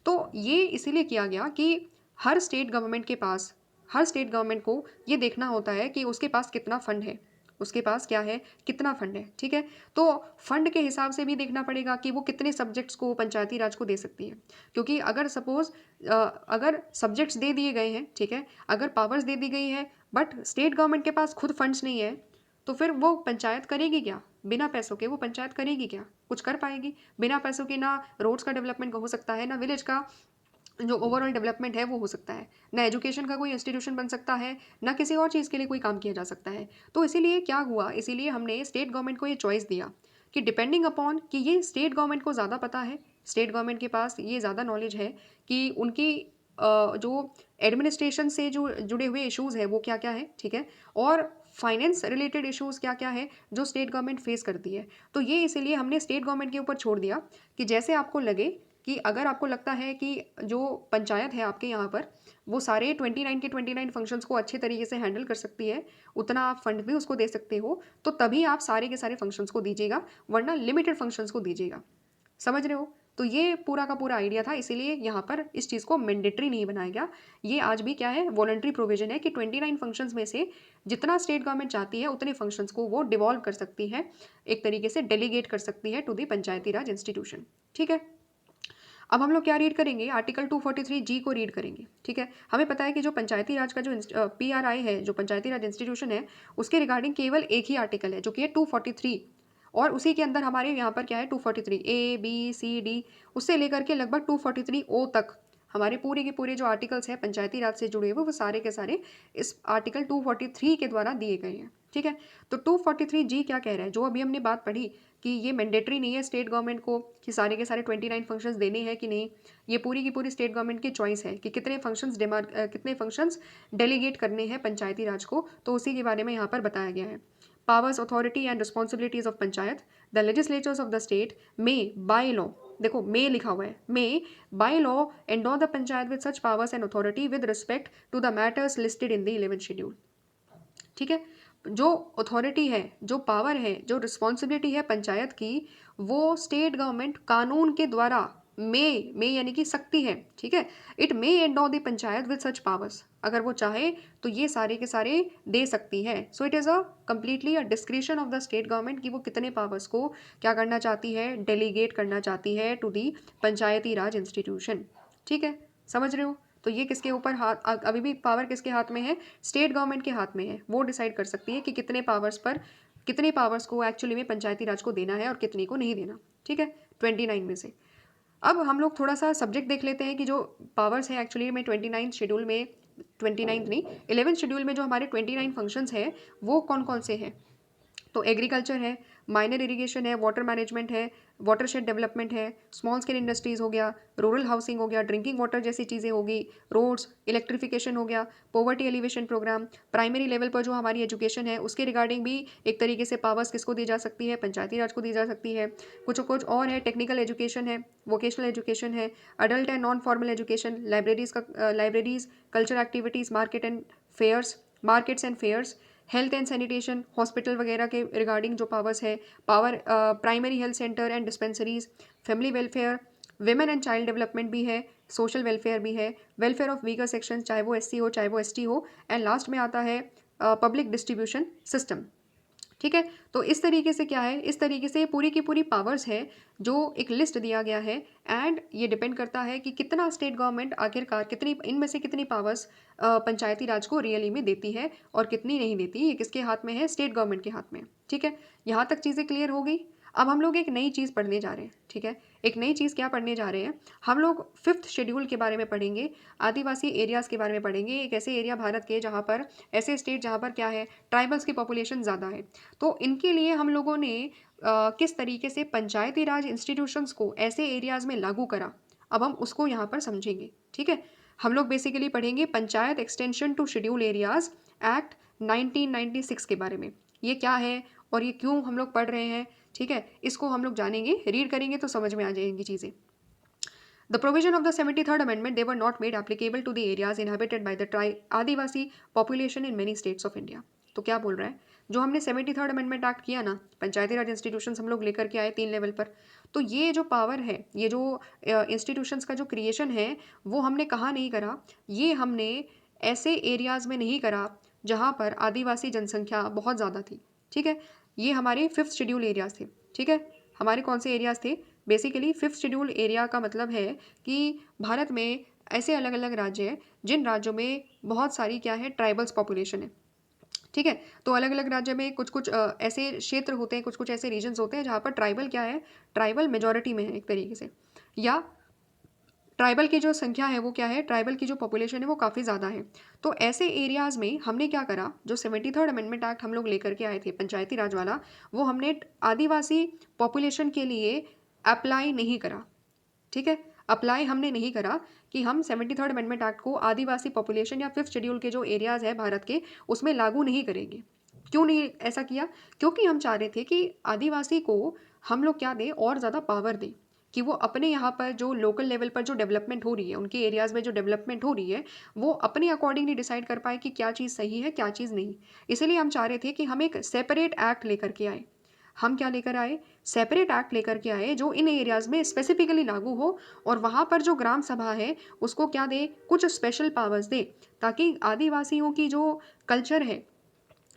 तो ये इसीलिए किया गया कि हर स्टेट गवर्नमेंट के पास, हर स्टेट गवर्नमेंट को ये देखना होता है कि उसके पास कितना फ़ंड है, उसके पास क्या है, कितना फ़ंड है। ठीक है, तो फ़ंड के हिसाब से भी देखना पड़ेगा कि वो कितने सब्जेक्ट्स को पंचायती राज को दे सकती है। क्योंकि अगर सपोज़ अगर सब्जेक्ट्स दे दिए गए हैं, ठीक है, अगर पावर्स दे दी गई है, बट स्टेट गवर्नमेंट के पास खुद फंड्स नहीं है, तो फिर वो पंचायत करेगी क्या? बिना पैसों के वो पंचायत करेगी क्या? कुछ कर पाएगी? बिना पैसों के ना रोड्स का डेवलपमेंट हो सकता है, ना विलेज का जो ओवरऑल डेवलपमेंट है वो हो सकता है, ना एजुकेशन का कोई इंस्टीट्यूशन बन सकता है, ना किसी और चीज़ के लिए कोई काम किया जा सकता है। तो इसीलिए क्या हुआ, इसीलिए हमने स्टेट गवर्नमेंट को ये चॉइस दिया कि डिपेंडिंग अपॉन कि ये स्टेट गवर्नमेंट को ज़्यादा पता है, स्टेट गवर्नमेंट के पास ये ज़्यादा नॉलेज है कि उनकी जो एडमिनिस्ट्रेशन से जो जुड़े हुए इश्यूज़ हैं वो क्या क्या है। ठीक है, और फाइनेंस रिलेटेड इश्यूज़ क्या क्या है जो स्टेट गवर्नमेंट फेस करती है। तो ये इसीलिए हमने स्टेट गवर्नमेंट के ऊपर छोड़ दिया कि जैसे आपको लगे कि अगर आपको लगता है कि जो पंचायत है आपके यहाँ पर वो सारे 29 के 29 फंक्शंस को अच्छे तरीके से हैंडल कर सकती है, उतना आप फंड भी उसको दे सकते हो, तो तभी आप सारे के सारे फंक्शंस को दीजिएगा, वरना लिमिटेड फंक्शंस को दीजिएगा। समझ रहे हो? तो ये पूरा का पूरा आइडिया था, इसीलिए यहाँ पर इस चीज़ को मैंडेटरी नहीं बनाया गया। ये आज भी क्या है, वॉलंटरी प्रोविजन है कि 29 फंक्शंस में से जितना स्टेट गवर्नमेंट चाहती है उतने फंक्शंस को वो डिवॉल्व कर सकती है, एक तरीके से डेलीगेट कर सकती है to the panchayati raj institution. ठीक है, अब हम लोग क्या रीड करेंगे, आर्टिकल 243G को रीड करेंगे। ठीक है, हमें पता है कि जो पंचायती राज का जो PRI है, जो पंचायती राज इंस्टीट्यूशन है, उसके रिगार्डिंग केवल एक ही आर्टिकल है जो कि है 243, और उसी के अंदर हमारे यहाँ पर क्या है 243 A B C D, उससे लेकर के लगभग 243 O तक हमारे पूरे के पूरे जो आर्टिकल्स हैं पंचायती राज से जुड़े हुए वो सारे के सारे इस आर्टिकल 243 के द्वारा दिए गए हैं। ठीक है, तो 243G क्या कह रहा है, जो अभी हमने बात पढ़ी कि ये मैंडेटरी नहीं है स्टेट गवर्नमेंट को कि सारे के सारे 29 फंक्शंस देने हैं कि नहीं, ये पूरी की पूरी स्टेट गवर्नमेंट की चॉइस है कि कितने फंक्शंस डेलीगेट करने हैं पंचायती राज को, तो उसी के बारे में यहाँ पर बताया गया है। Powers, authority and responsibilities of panchayat, the legislatures of the state may by law, देखो मे लिखा हुआ है, may by law endow the panchayat with such powers and authority with respect to the matters listed in the 11th schedule. ठीक है, जो authority है, जो power है, जो रिस्पॉन्सिबिलिटी है पंचायत की, वो स्टेट गवर्नमेंट कानून के द्वारा मे यानी कि सकती है। ठीक है, it may endo the panchayat with such powers, अगर वो चाहे तो ये सारे के सारे दे सकती है। सो it is a completely a discretion of the state government कि वो कितने पावर्स को क्या करना चाहती है, डेलीगेट करना चाहती है to the panchayati raj institution. ठीक है, समझ रहे हो? तो ये किसके ऊपर हाथ, अभी भी पावर किसके हाथ में है, स्टेट गवर्नमेंट के हाथ में है। वो डिसाइड कर सकती है कि कितने पावर्स को एक्चुअली में पंचायती राज को देना है और कितने को नहीं देना। ठीक है, 29 में से। अब हम लोग थोड़ा सा सब्जेक्ट देख लेते हैं कि जो पावर्स है एक्चुअली में 29 शेड्यूल में, 29 नहीं 11th शेड्यूल में जो हमारे 29 फंक्शंस हैं वो कौन कौन से हैं। तो एग्रीकल्चर है, माइनर इरिगेशन है, वाटर मैनेजमेंट है, वाटरशेड डेवलपमेंट है, स्मॉल स्केल इंडस्ट्रीज़ हो गया, रूरल हाउसिंग हो गया, ड्रिंकिंग वाटर जैसी चीज़ें होगी, रोड्स, इलेक्ट्रिफिकेशन हो गया, poverty alleviation programme, primary level पर जो हमारी एजुकेशन है उसके रिगार्डिंग भी एक तरीके से पावर्स किसको दी जा सकती है, पंचायती राज को दी जा सकती है। कुछ और है, टेक्निकल एजुकेशन है, वोकेशनल एजुकेशन है, adult and non formal education, libraries, culture activities, markets and fairs, health and sanitation, hospital वगैरह के रिगार्डिंग जो पावर्स है, primary health centre and dispensaries, family welfare, women and child development भी है, social welfare भी है, welfare of weaker section, चाहे वो SC हो चाहे वो ST हो, एंड लास्ट में आता है पब्लिक डिस्ट्रीब्यूशन सिस्टम। ठीक है, तो इस तरीके से क्या है, इस तरीके से पूरी की पूरी पावर्स है जो एक लिस्ट दिया गया है, एंड ये डिपेंड करता है कि कितना स्टेट गवर्नमेंट आखिरकार कितनी इनमें से कितनी पावर्स पंचायती राज को रियली में देती है और कितनी नहीं देती, ये किसके हाथ में है, स्टेट गवर्नमेंट के हाथ में। ठीक है, यहाँ तक चीज़ें क्लियर हो गई। अब हम लोग एक नई चीज़ पढ़ने जा रहे हैं। ठीक है, एक नई चीज़ क्या पढ़ने जा रहे हैं, हम लोग 5th शेड्यूल के बारे में पढ़ेंगे, आदिवासी एरियाज़ के बारे में पढ़ेंगे। एक ऐसे एरिया भारत के जहाँ पर, ऐसे स्टेट जहाँ पर क्या है, ट्राइबल्स की पॉपुलेशन ज़्यादा है, तो इनके लिए हम लोगों ने किस तरीके से पंचायती राज इंस्टीट्यूशंस को ऐसे एरियाज़ में लागू करा, अब हम उसको यहाँ पर समझेंगे। ठीक है, हम लोग बेसिकली पढ़ेंगे panchayat extension to schedule areas act 1996 के बारे में। ये क्या है और ये क्यों हम लोग पढ़ रहे हैं, ठीक है, इसको हम लोग जानेंगे, रीड करेंगे तो समझ में आ जाएंगी चीज़ें। The provision of the 73rd Amendment, they were not made applicable to the areas inhabited by the Adivasi population in many states of India। तो क्या बोल रहा है, जो हमने 73rd अमेंडमेंट एक्ट किया ना, पंचायती राज इंस्टीट्यूशंस हम लोग लेकर के आए 3 लेवल पर, तो ये जो पावर है, ये जो इंस्टीट्यूशंस का जो क्रिएशन है, वो हमने कहाँ नहीं करा, ये हमने ऐसे एरियाज़ में नहीं करा जहाँ पर आदिवासी जनसंख्या बहुत ज़्यादा थी। ठीक है, ये हमारे 5th शेड्यूल एरियाज़ थे। ठीक है, हमारे कौन से एरियाज़ थे, बेसिकली 5th शेड्यूल एरिया का मतलब है कि भारत में ऐसे अलग अलग राज्य हैं जिन राज्यों में बहुत सारी क्या है, ट्राइबल्स पॉपुलेशन है। ठीक है, तो अलग अलग राज्य में कुछ कुछ ऐसे क्षेत्र होते हैं, कुछ कुछ ऐसे रीजन्स होते हैं जहाँ पर ट्राइबल क्या है, ट्राइबल मेजॉरिटी में है एक तरीके से, या ट्राइबल की जो संख्या है वो क्या है, ट्राइबल की जो पॉपुलेशन है वो काफ़ी ज़्यादा है। तो ऐसे एरियाज़ में हमने क्या करा, जो 73rd अमेंडमेंट एक्ट हम लोग लेकर के आए थे पंचायती राज वाला, वो हमने आदिवासी पॉपुलेशन के लिए अप्लाई नहीं करा। ठीक है, अप्लाई हमने नहीं करा कि हम 73rd अमेंडमेंट एक्ट को आदिवासी पॉपुलेशन या 5th शेड्यूल के जो एरियाज़ है भारत के, उसमें लागू नहीं करेंगे। क्यों नहीं ऐसा किया, क्योंकि हम चाह रहे थे कि आदिवासी को हम लोग क्या दें, और ज़्यादा पावर दें कि वो अपने यहाँ पर जो लोकल लेवल पर जो डेवलपमेंट हो रही है, उनके एरियाज़ में जो डेवलपमेंट हो रही है, वो अपने अकॉर्डिंगली डिसाइड कर पाए कि क्या चीज़ सही है, क्या चीज़ नहीं। इसलिए हम चाह रहे थे कि हम एक सेपरेट एक्ट लेकर के आए। हम क्या लेकर आए, सेपरेट एक्ट लेकर के आए जो इन एरियाज़ में स्पेसिफिकली लागू हो, और वहाँ पर जो ग्राम सभा है उसको क्या दे, कुछ स्पेशल पावर्स दे, ताकि आदिवासियों की जो कल्चर है,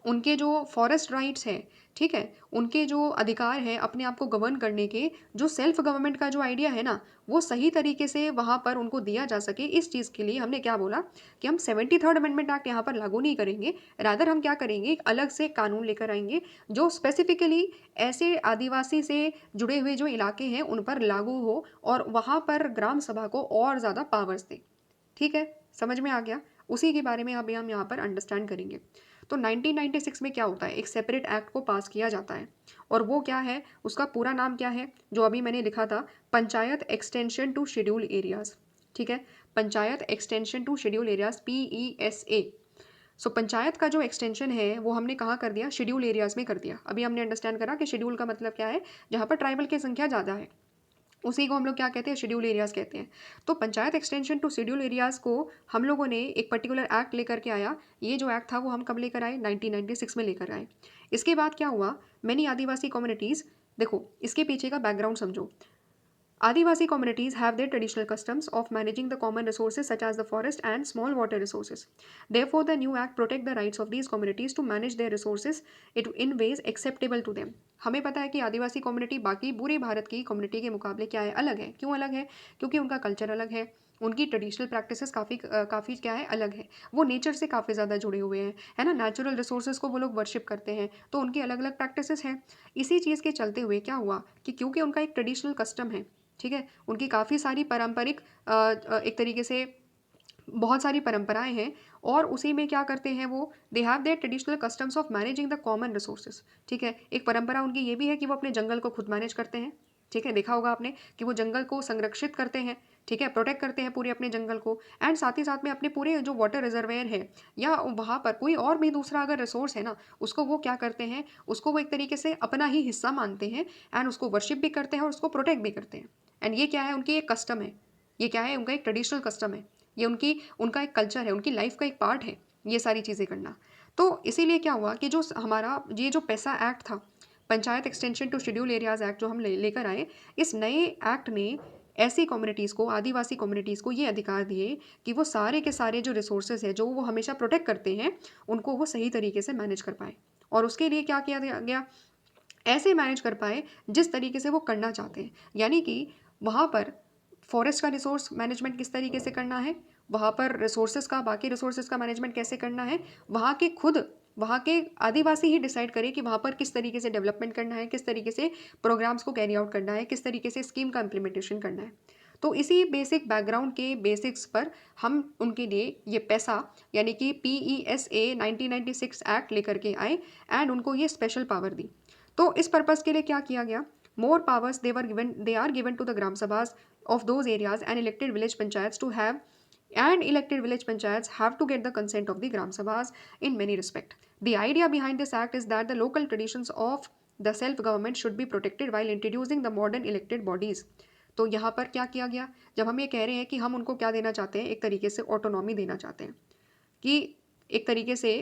उनके जो फॉरेस्ट राइट्स हैं, ठीक है, उनके जो अधिकार हैं अपने आप को गवर्न करने के, जो सेल्फ गवर्नमेंट का जो आइडिया है ना, वो सही तरीके से वहाँ पर उनको दिया जा सके, इस चीज़ के लिए हमने क्या बोला कि हम 73rd अमेंडमेंट एक्ट यहाँ पर लागू नहीं करेंगे। रादर हम क्या करेंगे, एक अलग से कानून लेकर आएंगे जो स्पेसिफिकली ऐसे आदिवासी से जुड़े हुए जो इलाके हैं उन पर लागू हो और वहाँ पर ग्राम सभा को और ज़्यादा पावर्स दे। ठीक है, समझ में आ गया। उसी के बारे में अभी हम यहाँ पर अंडरस्टैंड करेंगे। तो 1996 में क्या होता है, एक सेपरेट एक्ट को पास किया जाता है और वो क्या है, उसका पूरा नाम क्या है जो अभी मैंने लिखा था, panchayat extension to schedule areas. ठीक है, panchayat extension to schedule areas, PESA। So panchayat का जो एक्सटेंशन है वो हमने कहाँ कर दिया, शेड्यूल एरियाज में कर दिया। अभी हमने अंडरस्टैंड करा कि शेड्यूल का मतलब क्या है, जहाँ पर ट्राइबल की संख्या ज़्यादा है उसी को हम लोग क्या कहते हैं, शेड्यूल एरियाज़ कहते हैं। तो panchayat extension to schedule areas को हम लोगों ने एक पर्टिकुलर एक्ट लेकर के आया। ये जो एक्ट था वो हम कब लेकर आए, 1996 में लेकर आए। इसके बाद क्या हुआ, मैनी आदिवासी कम्युनिटीज़, देखो इसके पीछे का बैकग्राउंड समझो। Adivasi communities have their traditional customs of managing the common resources such as the forest and small water resources. Therefore, the new act protect the rights of these communities to manage their resources in ways acceptable to them. हमें पता है कि आदिवासी community बाकी पूरे भारत की community के मुकाबले क्या है, अलग है। क्यों अलग है, क्योंकि उनका कल्चर अलग है, उनकी ट्रेडिशनल प्रैक्टिसेस काफ़ी क्या है, अलग है। वो नेचर से काफ़ी ज़्यादा जुड़े हुए हैं, है ना, नेचुरल रिसोर्सेज को वो लोग वर्शिप करते हैं, तो उनकी अलग अलग प्रैक्टिसेस हैं। इसी चीज़ के चलते हुए क्या हुआ कि क्योंकि उनका एक ट्रेडिशनल कस्टम है, ठीक है, उनकी काफ़ी सारी पारंपरिक एक तरीके से बहुत सारी परंपराएं हैं और उसी में क्या करते हैं वो, they have their traditional customs of managing the common resources. ठीक है, एक परंपरा उनकी ये भी है कि वो अपने जंगल को खुद मैनेज करते हैं। ठीक है, देखा होगा आपने कि वो जंगल को संरक्षित करते हैं, ठीक है, प्रोटेक्ट करते हैं पूरे अपने जंगल को, एंड साथ ही साथ में अपने पूरे जो वाटर रिजर्वेयर है या वहाँ पर कोई और भी दूसरा अगर रिसोर्स है ना, उसको वो क्या करते हैं, उसको वो एक तरीके से अपना ही हिस्सा मानते हैं एंड उसको वर्शिप भी करते हैं और उसको प्रोटेक्ट भी करते हैं। एंड ये क्या है, उनकी एक कस्टम है, ये क्या है, उनका एक ट्रेडिशनल कस्टम है, ये उनका एक कल्चर है, उनकी लाइफ का एक पार्ट है ये सारी चीज़ें करना। तो इसीलिए क्या हुआ कि जो हमारा ये जो पैसा एक्ट था, panchayat extension to schedule areas act जो हम लेकर आए, इस नए एक्ट ने ऐसी कम्युनिटीज़ को, आदिवासी कम्युनिटीज़ को ये अधिकार दिए कि वो सारे के सारे जो रिसोर्सेज है जो वो हमेशा प्रोटेक्ट करते हैं, उनको वो सही तरीके से मैनेज कर पाए। और उसके लिए क्या किया गया, ऐसे मैनेज कर पाए जिस तरीके से वो करना चाहते हैं। यानी कि वहाँ पर फॉरेस्ट का रिसोर्स मैनेजमेंट किस तरीके से करना है, वहाँ पर रिसोर्सेज का, बाकी रिसोर्सेज का मैनेजमेंट कैसे करना है, वहाँ के आदिवासी ही डिसाइड करें कि वहाँ पर किस तरीके से डेवलपमेंट करना है, किस तरीके से प्रोग्राम्स को कैरी आउट करना है, किस तरीके से स्कीम का इम्प्लीमेंटेशन करना है। तो इसी बेसिक बैकग्राउंड के बेसिक्स पर हम उनके लिए ये पैसा यानी कि PESA 1996 एक्ट लेकर के आए एंड उनको ये स्पेशल पावर दी। तो इस पर्पज़ के लिए क्या किया गया, more powers they are given to the gram sabhas of those areas and elected village panchayats to have and elected village panchayats have to get the consent of the gram sabhas in many respect. The idea behind this act is that the local traditions of the self government should be protected while introducing the modern elected bodies. तो यहाँ पर क्या किया गया, जब हम ये कह रहे हैं कि हम उनको क्या देना चाहते हैं, एक तरीके से ऑटोनॉमी देना चाहते हैं, कि एक तरीके से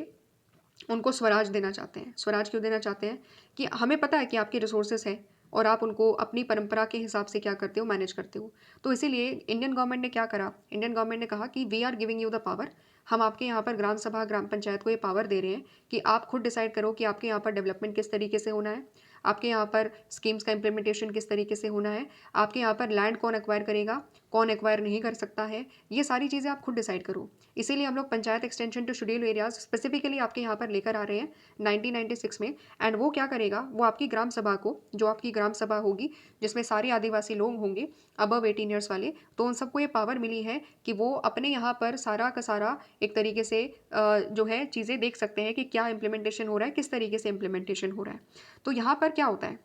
उनको स्वराज देना चाहते हैं। स्वराज क्यों देना चाहते हैं, कि हमें पता है कि आपके रिसोर्सेज हैं और आप उनको अपनी परंपरा के हिसाब से क्या करते हो, मैनेज करते हो। तो इसीलिए इंडियन गवर्नमेंट ने क्या करा, इंडियन गवर्नमेंट ने कहा कि we are giving you the power, हम आपके यहाँ पर ग्राम सभा ग्राम पंचायत को ये पावर दे रहे हैं कि आप खुद डिसाइड करो कि आपके यहाँ पर डेवलपमेंट किस तरीके से होना है, आपके यहाँ पर स्कीम्स का इम्प्लीमेंटेशन किस तरीके से होना है, आपके यहाँ पर लैंड कौन एक्वायर करेगा, कौन एक्वायर नहीं कर सकता है, ये सारी चीज़ें आप खुद डिसाइड करो। इसीलिए हम लोग panchayat extension to schedule areas specifically आपके यहाँ पर लेकर आ रहे हैं 1996 में। एंड वो क्या करेगा, वो आपकी ग्राम सभा को, जो आपकी ग्राम सभा होगी जिसमें सारे आदिवासी लोग होंगे अबव 18 ईयर्स वाले, तो उन सबको ये पावर मिली है कि वो अपने यहाँ पर सारा का सारा एक तरीके से जो है चीज़ें देख सकते हैं कि क्या इम्प्लीमेंटेशन हो रहा है, किस तरीके से इम्प्लीमेंटेशन हो रहा है। तो यहाँ पर क्या होता है,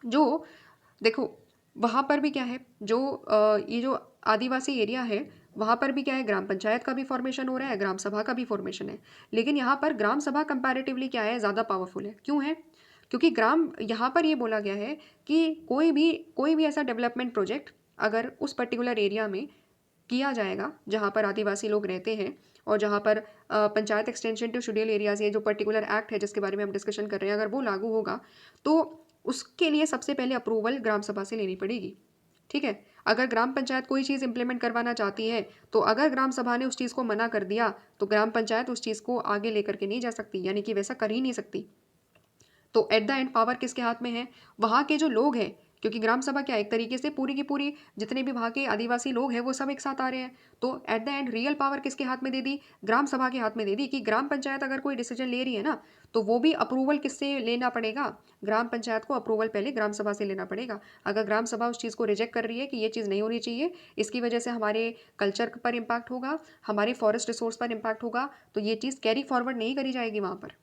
जो देखो वहाँ पर भी क्या है, जो ये जो आदिवासी एरिया है वहाँ पर भी क्या है, ग्राम पंचायत का भी फॉर्मेशन हो रहा है, ग्राम सभा का भी फॉर्मेशन है। लेकिन यहाँ पर ग्राम सभा कंपैरेटिवली क्या है, ज़्यादा पावरफुल है। क्यों है, क्योंकि ग्राम, यहाँ पर ये बोला गया है कि कोई भी ऐसा डेवलपमेंट प्रोजेक्ट अगर उस पर्टिकुलर एरिया में किया जाएगा जहाँ पर आदिवासी लोग रहते हैं और जहाँ पर panchayat extension to schedule areas, ये जो पर्टिकुलर एक्ट है जिसके बारे में हम डिस्कशन कर रहे हैं, अगर वो लागू होगा तो उसके लिए सबसे पहले अप्रूवल ग्राम सभा से लेनी पड़ेगी। ठीक है, अगर ग्राम पंचायत कोई चीज़ इंप्लीमेंट करवाना चाहती है तो अगर ग्राम सभा ने उस चीज़ को मना कर दिया तो ग्राम पंचायत उस चीज़ को आगे लेकर के नहीं जा सकती, यानी कि वैसा कर ही नहीं सकती। तो एट द एंड पावर किसके हाथ में है? वहाँ के जो लोग हैं, क्योंकि ग्राम सभा क्या है, एक तरीके से पूरी की पूरी जितने भी वहाँ के आदिवासी लोग हैं वो सब एक साथ आ रहे हैं। तो at the end real power किसके हाथ में दे दी? ग्राम सभा के हाथ में दे दी कि ग्राम पंचायत अगर कोई डिसीजन ले रही है ना, तो वो भी अप्रूवल किससे लेना पड़ेगा? ग्राम पंचायत को अप्रूवल पहले ग्राम सभा से लेना पड़ेगा। अगर ग्राम सभा उस चीज़ को रिजेक्ट कर रही है कि ये चीज़ नहीं होनी चाहिए, इसकी वजह से हमारे कल्चर पर इम्पैक्ट होगा, हमारे फॉरेस्ट रिसोर्स पर इम्पैक्ट होगा, तो ये चीज़ कैरी फॉरवर्ड नहीं करी जाएगी वहाँ पर।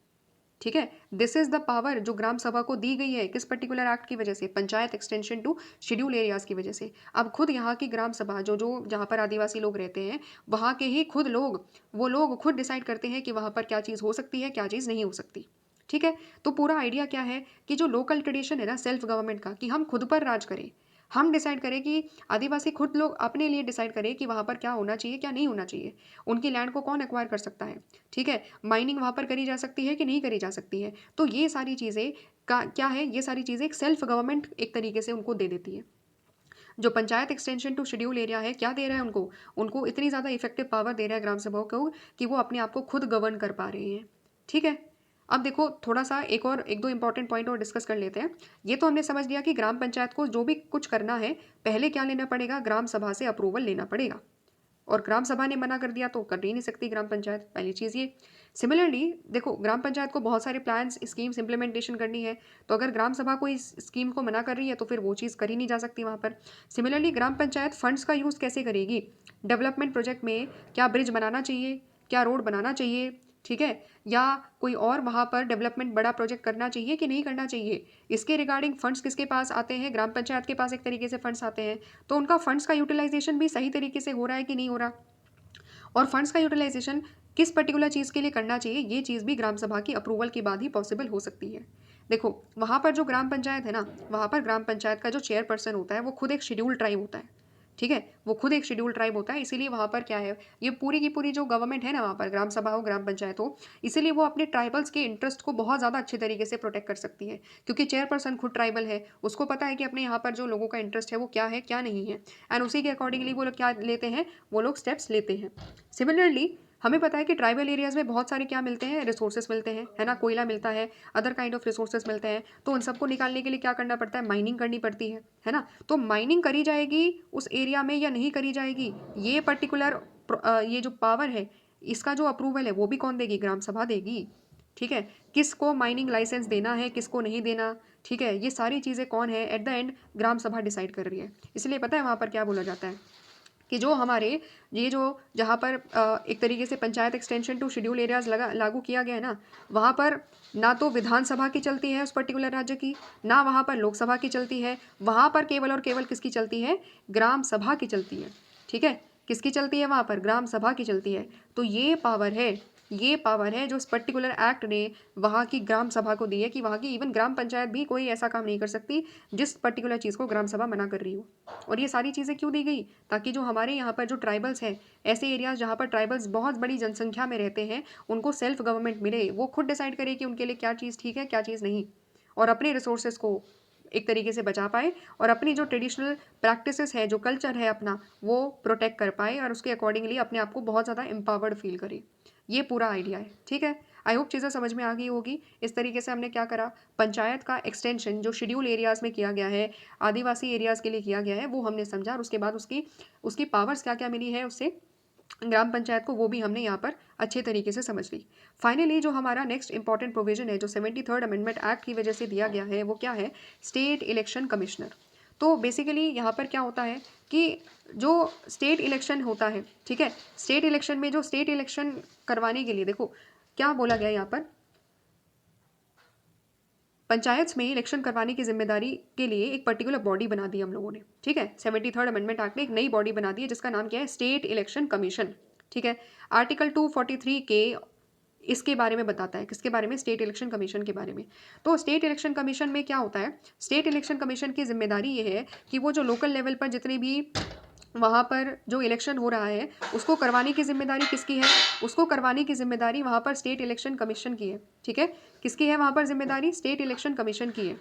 ठीक है, दिस इज द पावर जो ग्राम सभा को दी गई है, किस पर्टिकुलर एक्ट की वजह से? Panchayat extension to schedule areas की वजह से। अब खुद यहाँ की ग्राम सभा जो जो जहाँ पर आदिवासी लोग रहते हैं, वहाँ के ही खुद लोग, वो लोग खुद डिसाइड करते हैं कि वहाँ पर क्या चीज़ हो सकती है, क्या चीज़ नहीं हो सकती। ठीक है, तो पूरा आइडिया क्या है कि जो लोकल ट्रेडिशन है ना सेल्फ गवर्नमेंट का, कि हम खुद पर राज करें, हम डिसाइड करें कि आदिवासी खुद लोग अपने लिए डिसाइड करें कि वहाँ पर क्या होना चाहिए, क्या नहीं होना चाहिए, उनकी लैंड को कौन एक्वायर कर सकता है। ठीक है, माइनिंग वहाँ पर करी जा सकती है कि नहीं करी जा सकती है। तो ये सारी चीज़ें का क्या है, ये सारी चीज़ें एक सेल्फ गवर्नमेंट एक तरीके से उनको दे देती है। जो panchayat extension to schedule area है, क्या दे रहा है उनको? उनको इतनी ज़्यादा इफेक्टिव पावर दे रहा है ग्राम सभाओं को कि वो अपने आप को खुद गवर्न कर पा रहे हैं। ठीक है, अब देखो थोड़ा सा एक दो इंपॉर्टेंट पॉइंट और डिस्कस कर लेते हैं। ये तो हमने समझ लिया कि ग्राम पंचायत को जो भी कुछ करना है, पहले क्या लेना पड़ेगा? ग्राम सभा से अप्रूवल लेना पड़ेगा, और ग्राम सभा ने मना कर दिया तो कर ही नहीं सकती ग्राम पंचायत, पहली चीज़ ये। सिमिलरली देखो, ग्राम पंचायत को बहुत सारे प्लान्स स्कीम्स इंप्लीमेंटेशन करनी है, तो अगर ग्राम सभा कोई स्कीम को मना कर रही है तो फिर वो चीज़ कर ही नहीं जा सकती वहाँ पर। सिमिलरली ग्राम पंचायत फंड्स का यूज़ कैसे करेगी? डेवलपमेंट प्रोजेक्ट में क्या ब्रिज बनाना चाहिए, क्या रोड बनाना चाहिए, ठीक है, या कोई और वहाँ पर डेवलपमेंट बड़ा प्रोजेक्ट करना चाहिए कि नहीं करना चाहिए, इसके रिगार्डिंग फंड्स किसके पास आते हैं? ग्राम पंचायत के पास एक तरीके से फंड्स आते हैं। तो उनका फंड्स का यूटिलाइजेशन भी सही तरीके से हो रहा है कि नहीं हो रहा, और फंड्स का यूटिलाइजेशन किस पर्टिकुलर चीज़ के लिए करना चाहिए, ये चीज़ भी ग्राम सभा की अप्रूवल के बाद ही पॉसिबल हो सकती है। देखो वहाँ पर जो ग्राम पंचायत है ना, वहाँ पर ग्राम पंचायत का जो चेयरपर्सन होता है वो खुद एक शेड्यूल ट्राइब होता है। ठीक है, वो खुद एक शेड्यूल ट्राइब होता है, इसीलिए वहाँ पर क्या है, ये पूरी की पूरी जो गवर्नमेंट है ना, वहाँ पर ग्राम सभा हो, ग्राम पंचायत हो, इसीलिए वो अपने ट्राइबल्स के इंटरेस्ट को बहुत ज़्यादा अच्छे तरीके से प्रोटेक्ट कर सकती है, क्योंकि चेयरपर्सन खुद ट्राइबल है, उसको पता है कि अपने यहाँ पर जो लोगों का इंटरेस्ट है वो क्या है, क्या नहीं है, एंड उसी के अकॉर्डिंगली वो लोग क्या लेते हैं, वो लोग स्टेप्स लेते हैं। सिमिलरली हमें पता है कि ट्राइबल एरियाज़ में बहुत सारे क्या मिलते हैं, रिसोर्सेज मिलते हैं, है ना, कोयला मिलता है, अदर काइंड ऑफ रिसोर्सेज मिलते हैं, तो उन सबको निकालने के लिए क्या करना पड़ता है? माइनिंग करनी पड़ती है ना। तो माइनिंग करी जाएगी उस एरिया में या नहीं करी जाएगी, ये पर्टिकुलर ये जो पावर है, इसका जो अप्रूवल है वो भी कौन देगी? ग्राम सभा देगी। ठीक है, किसको माइनिंग लाइसेंस देना है, किसको नहीं देना, ठीक है, ये सारी चीज़ें कौन है? एट द एंड ग्राम सभा डिसाइड कर रही है। इसलिए पता है वहाँ पर क्या बोला जाता है कि जो हमारे ये जो जहाँ पर एक तरीके से panchayat extension to schedule areas लागू किया गया है ना, वहाँ पर ना तो विधानसभा की चलती है उस पर्टिकुलर राज्य की, ना वहाँ पर लोकसभा की चलती है, वहाँ पर केवल और केवल किसकी चलती है? ग्राम सभा की चलती है। ठीक है, किसकी चलती है वहाँ पर? ग्राम सभा की चलती है। तो ये पावर है जो इस पर्टिकुलर एक्ट ने वहाँ की ग्राम सभा को दी है, कि वहाँ की इवन ग्राम पंचायत भी कोई ऐसा काम नहीं कर सकती जिस पर्टिकुलर चीज़ को ग्राम सभा मना कर रही हो। और ये सारी चीज़ें क्यों दी गई? ताकि जो हमारे यहाँ पर जो ट्राइबल्स हैं, ऐसे एरियाज जहाँ पर ट्राइबल्स बहुत बड़ी जनसंख्या में रहते हैं, उनको सेल्फ गवर्नमेंट मिले, वो खुद डिसाइड करे कि उनके लिए क्या चीज़ ठीक है, क्या चीज़ नहीं, और अपने रिसोर्सेज को एक तरीके से बचा पाए, और अपनी जो ट्रेडिशनल प्रैक्टिसेस है, जो कल्चर है अपना, वो प्रोटेक्ट कर पाए, और उसके अकॉर्डिंगली अपने आप को बहुत ज़्यादा एम्पावर्ड फील करे। ये पूरा आइडिया है। ठीक है, आई होप चीज़ें समझ में आ गई होगी। इस तरीके से हमने क्या करा, पंचायत का एक्सटेंशन जो शेड्यूल एरियाज़ में किया गया है, आदिवासी एरियाज़ के लिए किया गया है, वो हमने समझा, और उसके बाद उसकी उसकी पावर्स क्या क्या मिली है उससे ग्राम पंचायत को, वो भी हमने यहाँ पर अच्छे तरीके से समझ ली। फाइनली जो हमारा नेक्स्ट इंपॉर्टेंट प्रोविजन है जो 73rd अमेंडमेंट एक्ट की वजह से दिया गया है, वो क्या है? State election commissioner. तो बेसिकली यहाँ पर क्या होता है कि जो स्टेट इलेक्शन होता है, ठीक है, स्टेट इलेक्शन में जो स्टेट इलेक्शन करवाने के लिए, देखो क्या बोला गया यहाँ पर, पंचायत में इलेक्शन करवाने की जिम्मेदारी के लिए एक पर्टिकुलर बॉडी बना दी हम लोगों ने। ठीक है, 73rd अमेंडमेंट एक्ट ने एक नई बॉडी बना दी है जिसका नाम क्या है? State election commission. ठीक है, आर्टिकल 243 के इसके बारे में बताता है, किसके बारे में? स्टेट इलेक्शन कमीशन के बारे में। तो स्टेट इलेक्शन कमीशन में क्या होता है? स्टेट इलेक्शन कमीशन की जिम्मेदारी ये है कि वो जो लोकल लेवल पर जितने भी वहाँ पर जो इलेक्शन हो रहा है उसको करवाने की जिम्मेदारी किसकी है? उसको करवाने की जिम्मेदारी वहाँ पर स्टेट इलेक्शन कमीशन की है। ठीक है, किसकी है वहाँ पर जिम्मेदारी? स्टेट इलेक्शन कमीशन की है।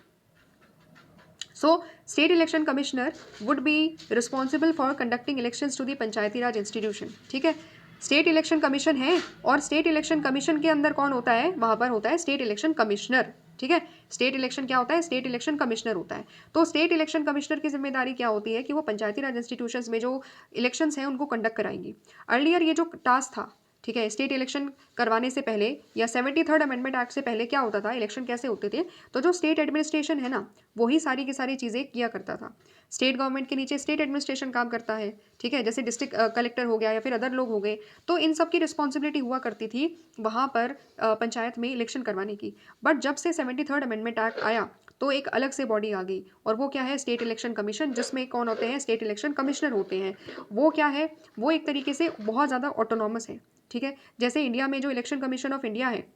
So state election commissioner would be responsible for conducting elections to the panchayati raj institution. ठीक है, स्टेट इलेक्शन कमीशन है और स्टेट इलेक्शन कमीशन के अंदर कौन होता है, वहाँ पर होता है स्टेट इलेक्शन कमिश्नर। ठीक है, स्टेट इलेक्शन क्या होता है, स्टेट इलेक्शन कमिश्नर होता है। तो स्टेट इलेक्शन कमिश्नर की जिम्मेदारी क्या होती है कि वो पंचायती राज इंस्टीट्यूशंस में जो इलेक्शंस हैं उनको कंडक्ट कराएंगी। अर्लियर ये जो टास्क था, ठीक है, स्टेट इलेक्शन करवाने से पहले या 73rd अमेंडमेंट एक्ट से पहले क्या होता था, इलेक्शन कैसे होते थे, तो जो स्टेट एडमिनिस्ट्रेशन है ना, वही सारी की सारी चीज़ें किया करता था। स्टेट गवर्नमेंट के नीचे स्टेट एडमिनिस्ट्रेशन काम करता है। ठीक है, जैसे डिस्ट्रिक्ट कलेक्टर हो गया या फिर अदर लोग हो गए, तो इन सब की रिस्पॉन्सिबिलिटी हुआ करती थी वहाँ पर पंचायत में इलेक्शन करवाने की। बट जब से 73rd अमेंडमेंट एक्ट आया तो एक अलग से बॉडी आ गई और वो क्या है, स्टेट इलेक्शन कमीशन, जिसमें कौन होते हैं, स्टेट इलेक्शन कमिश्नर होते हैं। वो क्या है, वो एक तरीके से बहुत ज़्यादा ऑटोनॉमस है। ठीक है, जैसे इंडिया में जो इलेक्शन कमीशन ऑफ इंडिया है,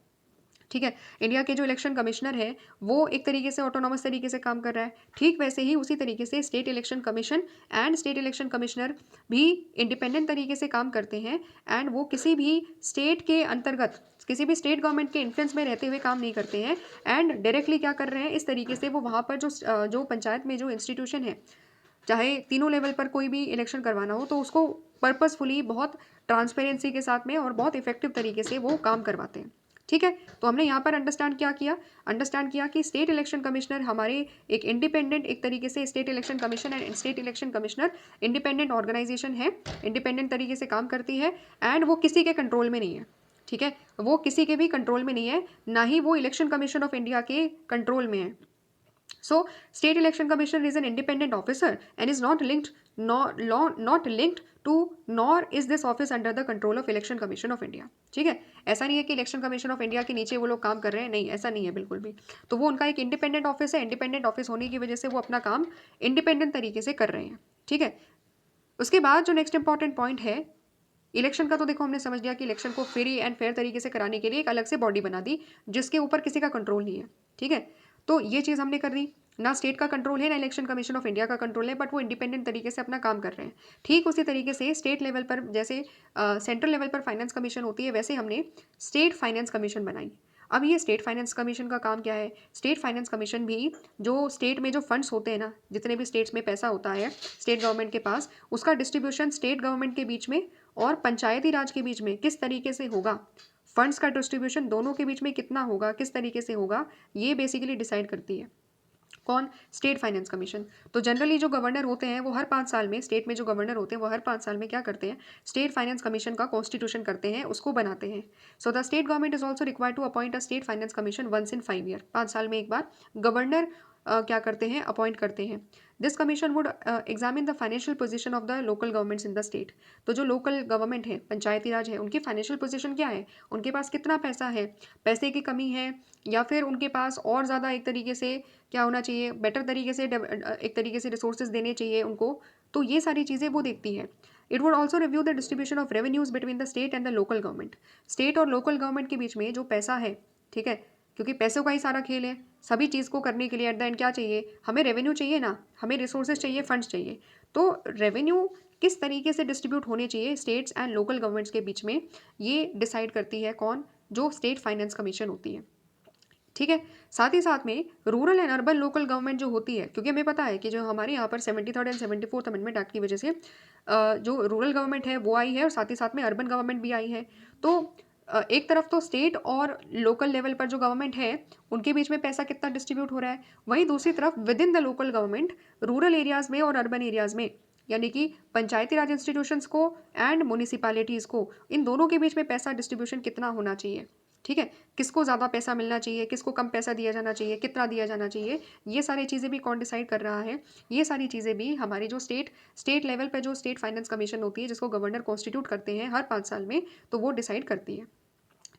ठीक है, इंडिया के जो इलेक्शन कमिश्नर है वो एक तरीके से ऑटोनॉमस तरीके से काम कर रहा है, ठीक वैसे ही उसी तरीके से state election commission and state election commissioner भी इंडिपेंडेंट तरीके से काम करते हैं। एंड वो किसी भी स्टेट के अंतर्गत, किसी भी स्टेट गवर्नमेंट के इन्फ्लुएंस में रहते हुए काम नहीं करते हैं। एंड डायरेक्टली क्या कर रहे हैं, इस तरीके से वो वहाँ पर जो पंचायत में जो इंस्टीट्यूशन है, चाहे तीनों लेवल पर कोई भी इलेक्शन करवाना हो, तो उसको पर्पसफुली बहुत ट्रांसपेरेंसी के साथ में और बहुत इफेक्टिव तरीके से वो काम करवाते हैं। ठीक है, तो हमने यहाँ पर अंडरस्टैंड किया कि स्टेट इलेक्शन कमिश्नर हमारे एक इंडिपेंडेंट, एक तरीके से state election commission and state election commissioner independent organisation है, इंडिपेंडेंट तरीके से काम करती है एंड वो किसी के कंट्रोल में नहीं है। ठीक है, वो किसी के भी कंट्रोल में नहीं है, ना ही वो इलेक्शन कमीशन ऑफ इंडिया के कंट्रोल में है। So, State Election Commissioner is an independent officer and is not linked, not linked to, nor is this office under the control of Election Commission of India. ठीक है, ऐसा नहीं है कि election commission of India के नीचे वो लोग काम कर रहे हैं, नहीं, ऐसा नहीं है बिल्कुल भी। तो वो उनका एक इंडिपेंडेंट ऑफिस है, इंडिपेंडेंट ऑफिस होने की वजह से वो अपना काम इंडिपेंडेंट तरीके से कर रहे हैं। ठीक है, उसके बाद जो नेक्स्ट इंपॉर्टेंट पॉइंट है, इलेक्शन का तो देखो हमने समझ लिया कि इलेक्शन को फ्री एंड फेयर तरीके से कराने के लिए एक अलग से बॉडी बना दी जिसके ऊपर किसी का कंट्रोल नहीं है। ठीक है, तो ये चीज़ हमने कर दी, ना स्टेट का कंट्रोल है ना इलेक्शन कमीशन ऑफ इंडिया का कंट्रोल है, बट वो इंडिपेंडेंट तरीके से अपना काम कर रहे हैं। ठीक उसी तरीके से स्टेट लेवल पर जैसे सेंट्रल लेवल पर फाइनेंस कमीशन होती है, वैसे हमने स्टेट फाइनेंस कमीशन बनाई। अब ये स्टेट फाइनेंस कमीशन का काम क्या है, स्टेट फाइनेंस कमीशन भी जो स्टेट में जो फंड्स होते हैं ना, जितने भी स्टेट्स में पैसा होता है स्टेट गवर्नमेंट के पास, उसका डिस्ट्रीब्यूशन स्टेट गवर्नमेंट के बीच में और पंचायती राज के बीच में किस तरीके से होगा, फंड्स का डिस्ट्रीब्यूशन दोनों के बीच में कितना होगा, किस तरीके से होगा, ये बेसिकली डिसाइड करती है कौन, स्टेट फाइनेंस कमीशन। तो जनरली जो गवर्नर होते हैं वो हर 5 साल में, स्टेट में जो गवर्नर होते हैं वो हर 5 साल में क्या करते हैं, स्टेट फाइनेंस कमीशन का कॉन्स्टिट्यूशन करते हैं, उसको बनाते हैं। So the state government is also required to appoint a state finance commission once in 5 year. 5 साल में एक बार गवर्नर क्या करते हैं, अपॉइंट करते हैं। This commission would examine the financial position of the local governments in the state. तो जो लोकल गवर्नमेंट है, पंचायती राज है, उनकी फाइनेंशियल पोजीशन क्या है, उनके पास कितना पैसा है, पैसे की कमी है या फिर उनके पास और ज़्यादा एक तरीके से क्या होना चाहिए, बेटर तरीके से एक तरीके से रिसोर्सेज देने चाहिए उनको। तो ये सारी चीज़ें वो देखती है। It would also review the distribution of revenues between the state and the local government. State और लोकल गवर्नमेंट के बीच में जो पैसा है, ठीक है, क्योंकि पैसों का ही सारा खेल है, सभी चीज़ को करने के लिए एट द एंड क्या चाहिए, हमें रेवेन्यू चाहिए ना, हमें रिसोर्सेज चाहिए, फंड्स चाहिए। तो रेवेन्यू किस तरीके से डिस्ट्रीब्यूट होने चाहिए स्टेट्स एंड लोकल गवर्नमेंट्स के बीच में, ये डिसाइड करती है कौन, जो स्टेट फाइनेंस कमीशन होती है। ठीक है, साथ ही साथ में rural and urban local government जो होती है, क्योंकि हमें पता है कि जो हमारे यहाँ पर 73rd and 74th amendment act की वजह से जो रूरल गवर्नमेंट है वो आई है और साथ ही साथ में अर्बन गवर्नमेंट भी आई है। तो एक तरफ तो स्टेट और लोकल लेवल पर जो गवर्नमेंट है उनके बीच में पैसा कितना डिस्ट्रीब्यूट हो रहा है, वहीं दूसरी तरफ with in the local government rural areas में और अर्बन एरियाज़ में, यानी कि पंचायती राज इंस्टीट्यूशंस को एंड म्यूनिसिपैलिटीज़ को, इन दोनों के बीच में पैसा डिस्ट्रीब्यूशन कितना होना चाहिए। ठीक है, किसको ज़्यादा पैसा मिलना चाहिए, किसको कम पैसा दिया जाना चाहिए, कितना दिया जाना चाहिए, ये सारी चीज़ें भी कौन डिसाइड कर रहा है, ये सारी चीज़ें भी हमारी जो स्टेट लेवल पे जो स्टेट फाइनेंस कमीशन होती है, जिसको गवर्नर कॉन्स्टिट्यूट करते हैं हर 5 साल में, तो वो डिसाइड करती है।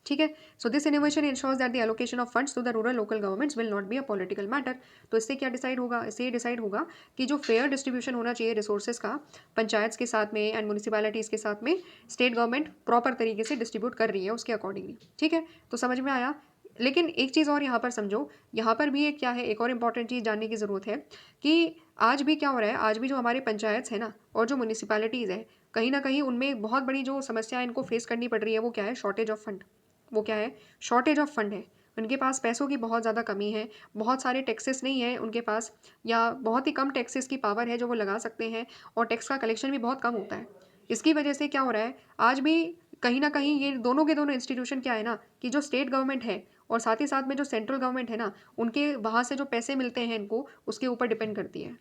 ठीक है, so this innovation ensures that the allocation of funds to the rural local governments will not be a political matter. तो इससे क्या डिसाइड होगा, इससे ये डिसाइड होगा कि जो फेयर डिस्ट्रीब्यूशन होना चाहिए रिसोर्सेज का पंचायत के साथ में एंड म्यूनिसिपैलिटीज़ के साथ में, स्टेट गवर्नमेंट प्रॉपर तरीके से डिस्ट्रीब्यूट कर रही है उसके अकॉर्डिंगली। ठीक है, तो समझ में आया। लेकिन एक चीज़ और यहाँ पर समझो, यहाँ पर भी एक क्या है, एक और इम्पॉर्टेंट चीज़ जानने की ज़रूरत है कि आज भी क्या हो रहा है, आज भी जो हमारे पंचायत है ना और जो म्यूनिसिपैलिटीज़ है, कहीं ना कहीं उनमें बहुत बड़ी जो समस्या इनको फेस करनी पड़ रही है वो क्या है, शॉर्टेज ऑफ फंड। वो क्या है, शॉर्टेज ऑफ फंड है। उनके पास पैसों की बहुत ज़्यादा कमी है, बहुत सारे टैक्सेस नहीं है उनके पास, या बहुत ही कम टैक्सेस की पावर है जो वो लगा सकते हैं, और टैक्स का कलेक्शन भी बहुत कम होता है। इसकी वजह से क्या हो रहा है, आज भी कहीं न कहीं ये दोनों के दोनों इंस्टीट्यूशन क्या है ना, कि जो स्टेट गवर्नमेंट है और साथ ही साथ में जो सेंट्रल गवर्नमेंट है ना, उनके वहाँ से जो पैसे मिलते हैं इनको, उसके ऊपर डिपेंड करती है।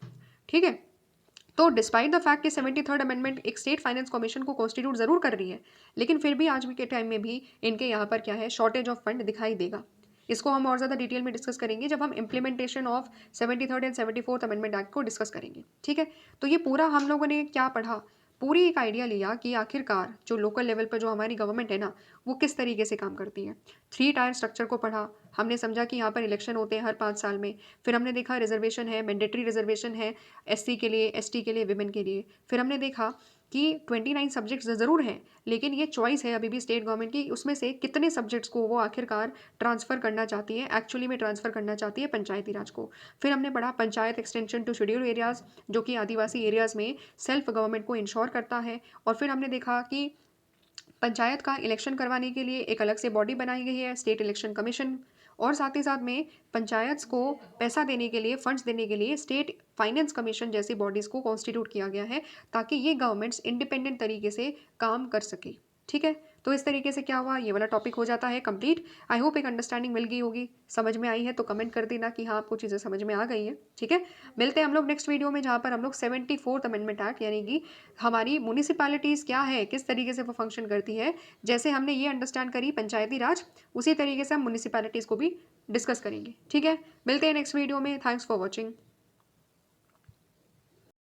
ठीक है? तो डिस्पाइट द फैक्ट कि 73rd अमेंडमेंट एक स्टेट फाइनेंस कमीशन को कॉन्स्टिट्यूट ज़रूर कर रही है, लेकिन फिर भी आज भी के टाइम में भी इनके यहाँ पर क्या है, शॉर्टेज ऑफ फंड दिखाई देगा। इसको हम और ज़्यादा डिटेल में डिस्कस करेंगे जब हम implementation of 73rd and 74th amendment act को डिस्कस करेंगे। ठीक है? तो ये पूरा हम लोगों ने क्या पढ़ा, पूरी एक आइडिया लिया कि आखिरकार जो लोकल लेवल पर जो हमारी गवर्नमेंट है ना, वो किस तरीके से काम करती है। 3 टायर स्ट्रक्चर को पढ़ा, हमने समझा कि यहाँ पर इलेक्शन होते हैं हर 5 साल में। फिर हमने देखा रिजर्वेशन है, मैंडेटरी रिजर्वेशन है एससी के लिए, एसटी के लिए, विमेन के लिए। फिर हमने देखा कि 29 सब्जेक्ट्स ज़रूर हैं, लेकिन ये चॉइस है अभी भी स्टेट गवर्नमेंट की, उसमें से कितने सब्जेक्ट्स को वो आखिरकार ट्रांसफ़र करना चाहती है, एक्चुअली में ट्रांसफ़र करना चाहती है पंचायती राज को। फिर हमने पढ़ा panchayat extension to schedule areas, जो कि आदिवासी एरियाज़ में सेल्फ गवर्नमेंट को इंश्योर करता है। और फिर हमने देखा कि पंचायत का इलेक्शन करवाने के लिए एक अलग से बॉडी बनाई गई है, स्टेट इलेक्शन कमीशन। और साथ ही साथ में पंचायत को पैसा देने के लिए, फंड्स देने के लिए स्टेट फाइनेंस कमीशन जैसी बॉडीज़ को कॉन्स्टिट्यूट किया गया है, ताकि ये गवर्नमेंट्स इंडिपेंडेंट तरीके से काम कर सके। ठीक है? तो इस तरीके से क्या हुआ, ये वाला टॉपिक हो जाता है कंप्लीट। आई होप एक अंडरस्टैंडिंग मिल गई होगी, समझ में आई है तो कमेंट कर देना कि हाँ आपको चीज़ें समझ में आ गई हैं। ठीक है? मिलते हैं हम लोग नेक्स्ट वीडियो में, जहाँ पर हम लोग 74th अमेंडमेंट एक्ट यानी कि हमारी म्यूनिसिपैलिटीज़ क्या है, किस तरीके से वो फंक्शन करती है, जैसे हमने ये अंडरस्टैंड करी पंचायती राज, उसी तरीके से हम म्यूनिसिपैलिटीज़ को भी डिस्कस करेंगे। ठीक है? मिलते हैं नेक्स्ट वीडियो में। Thanks for watching.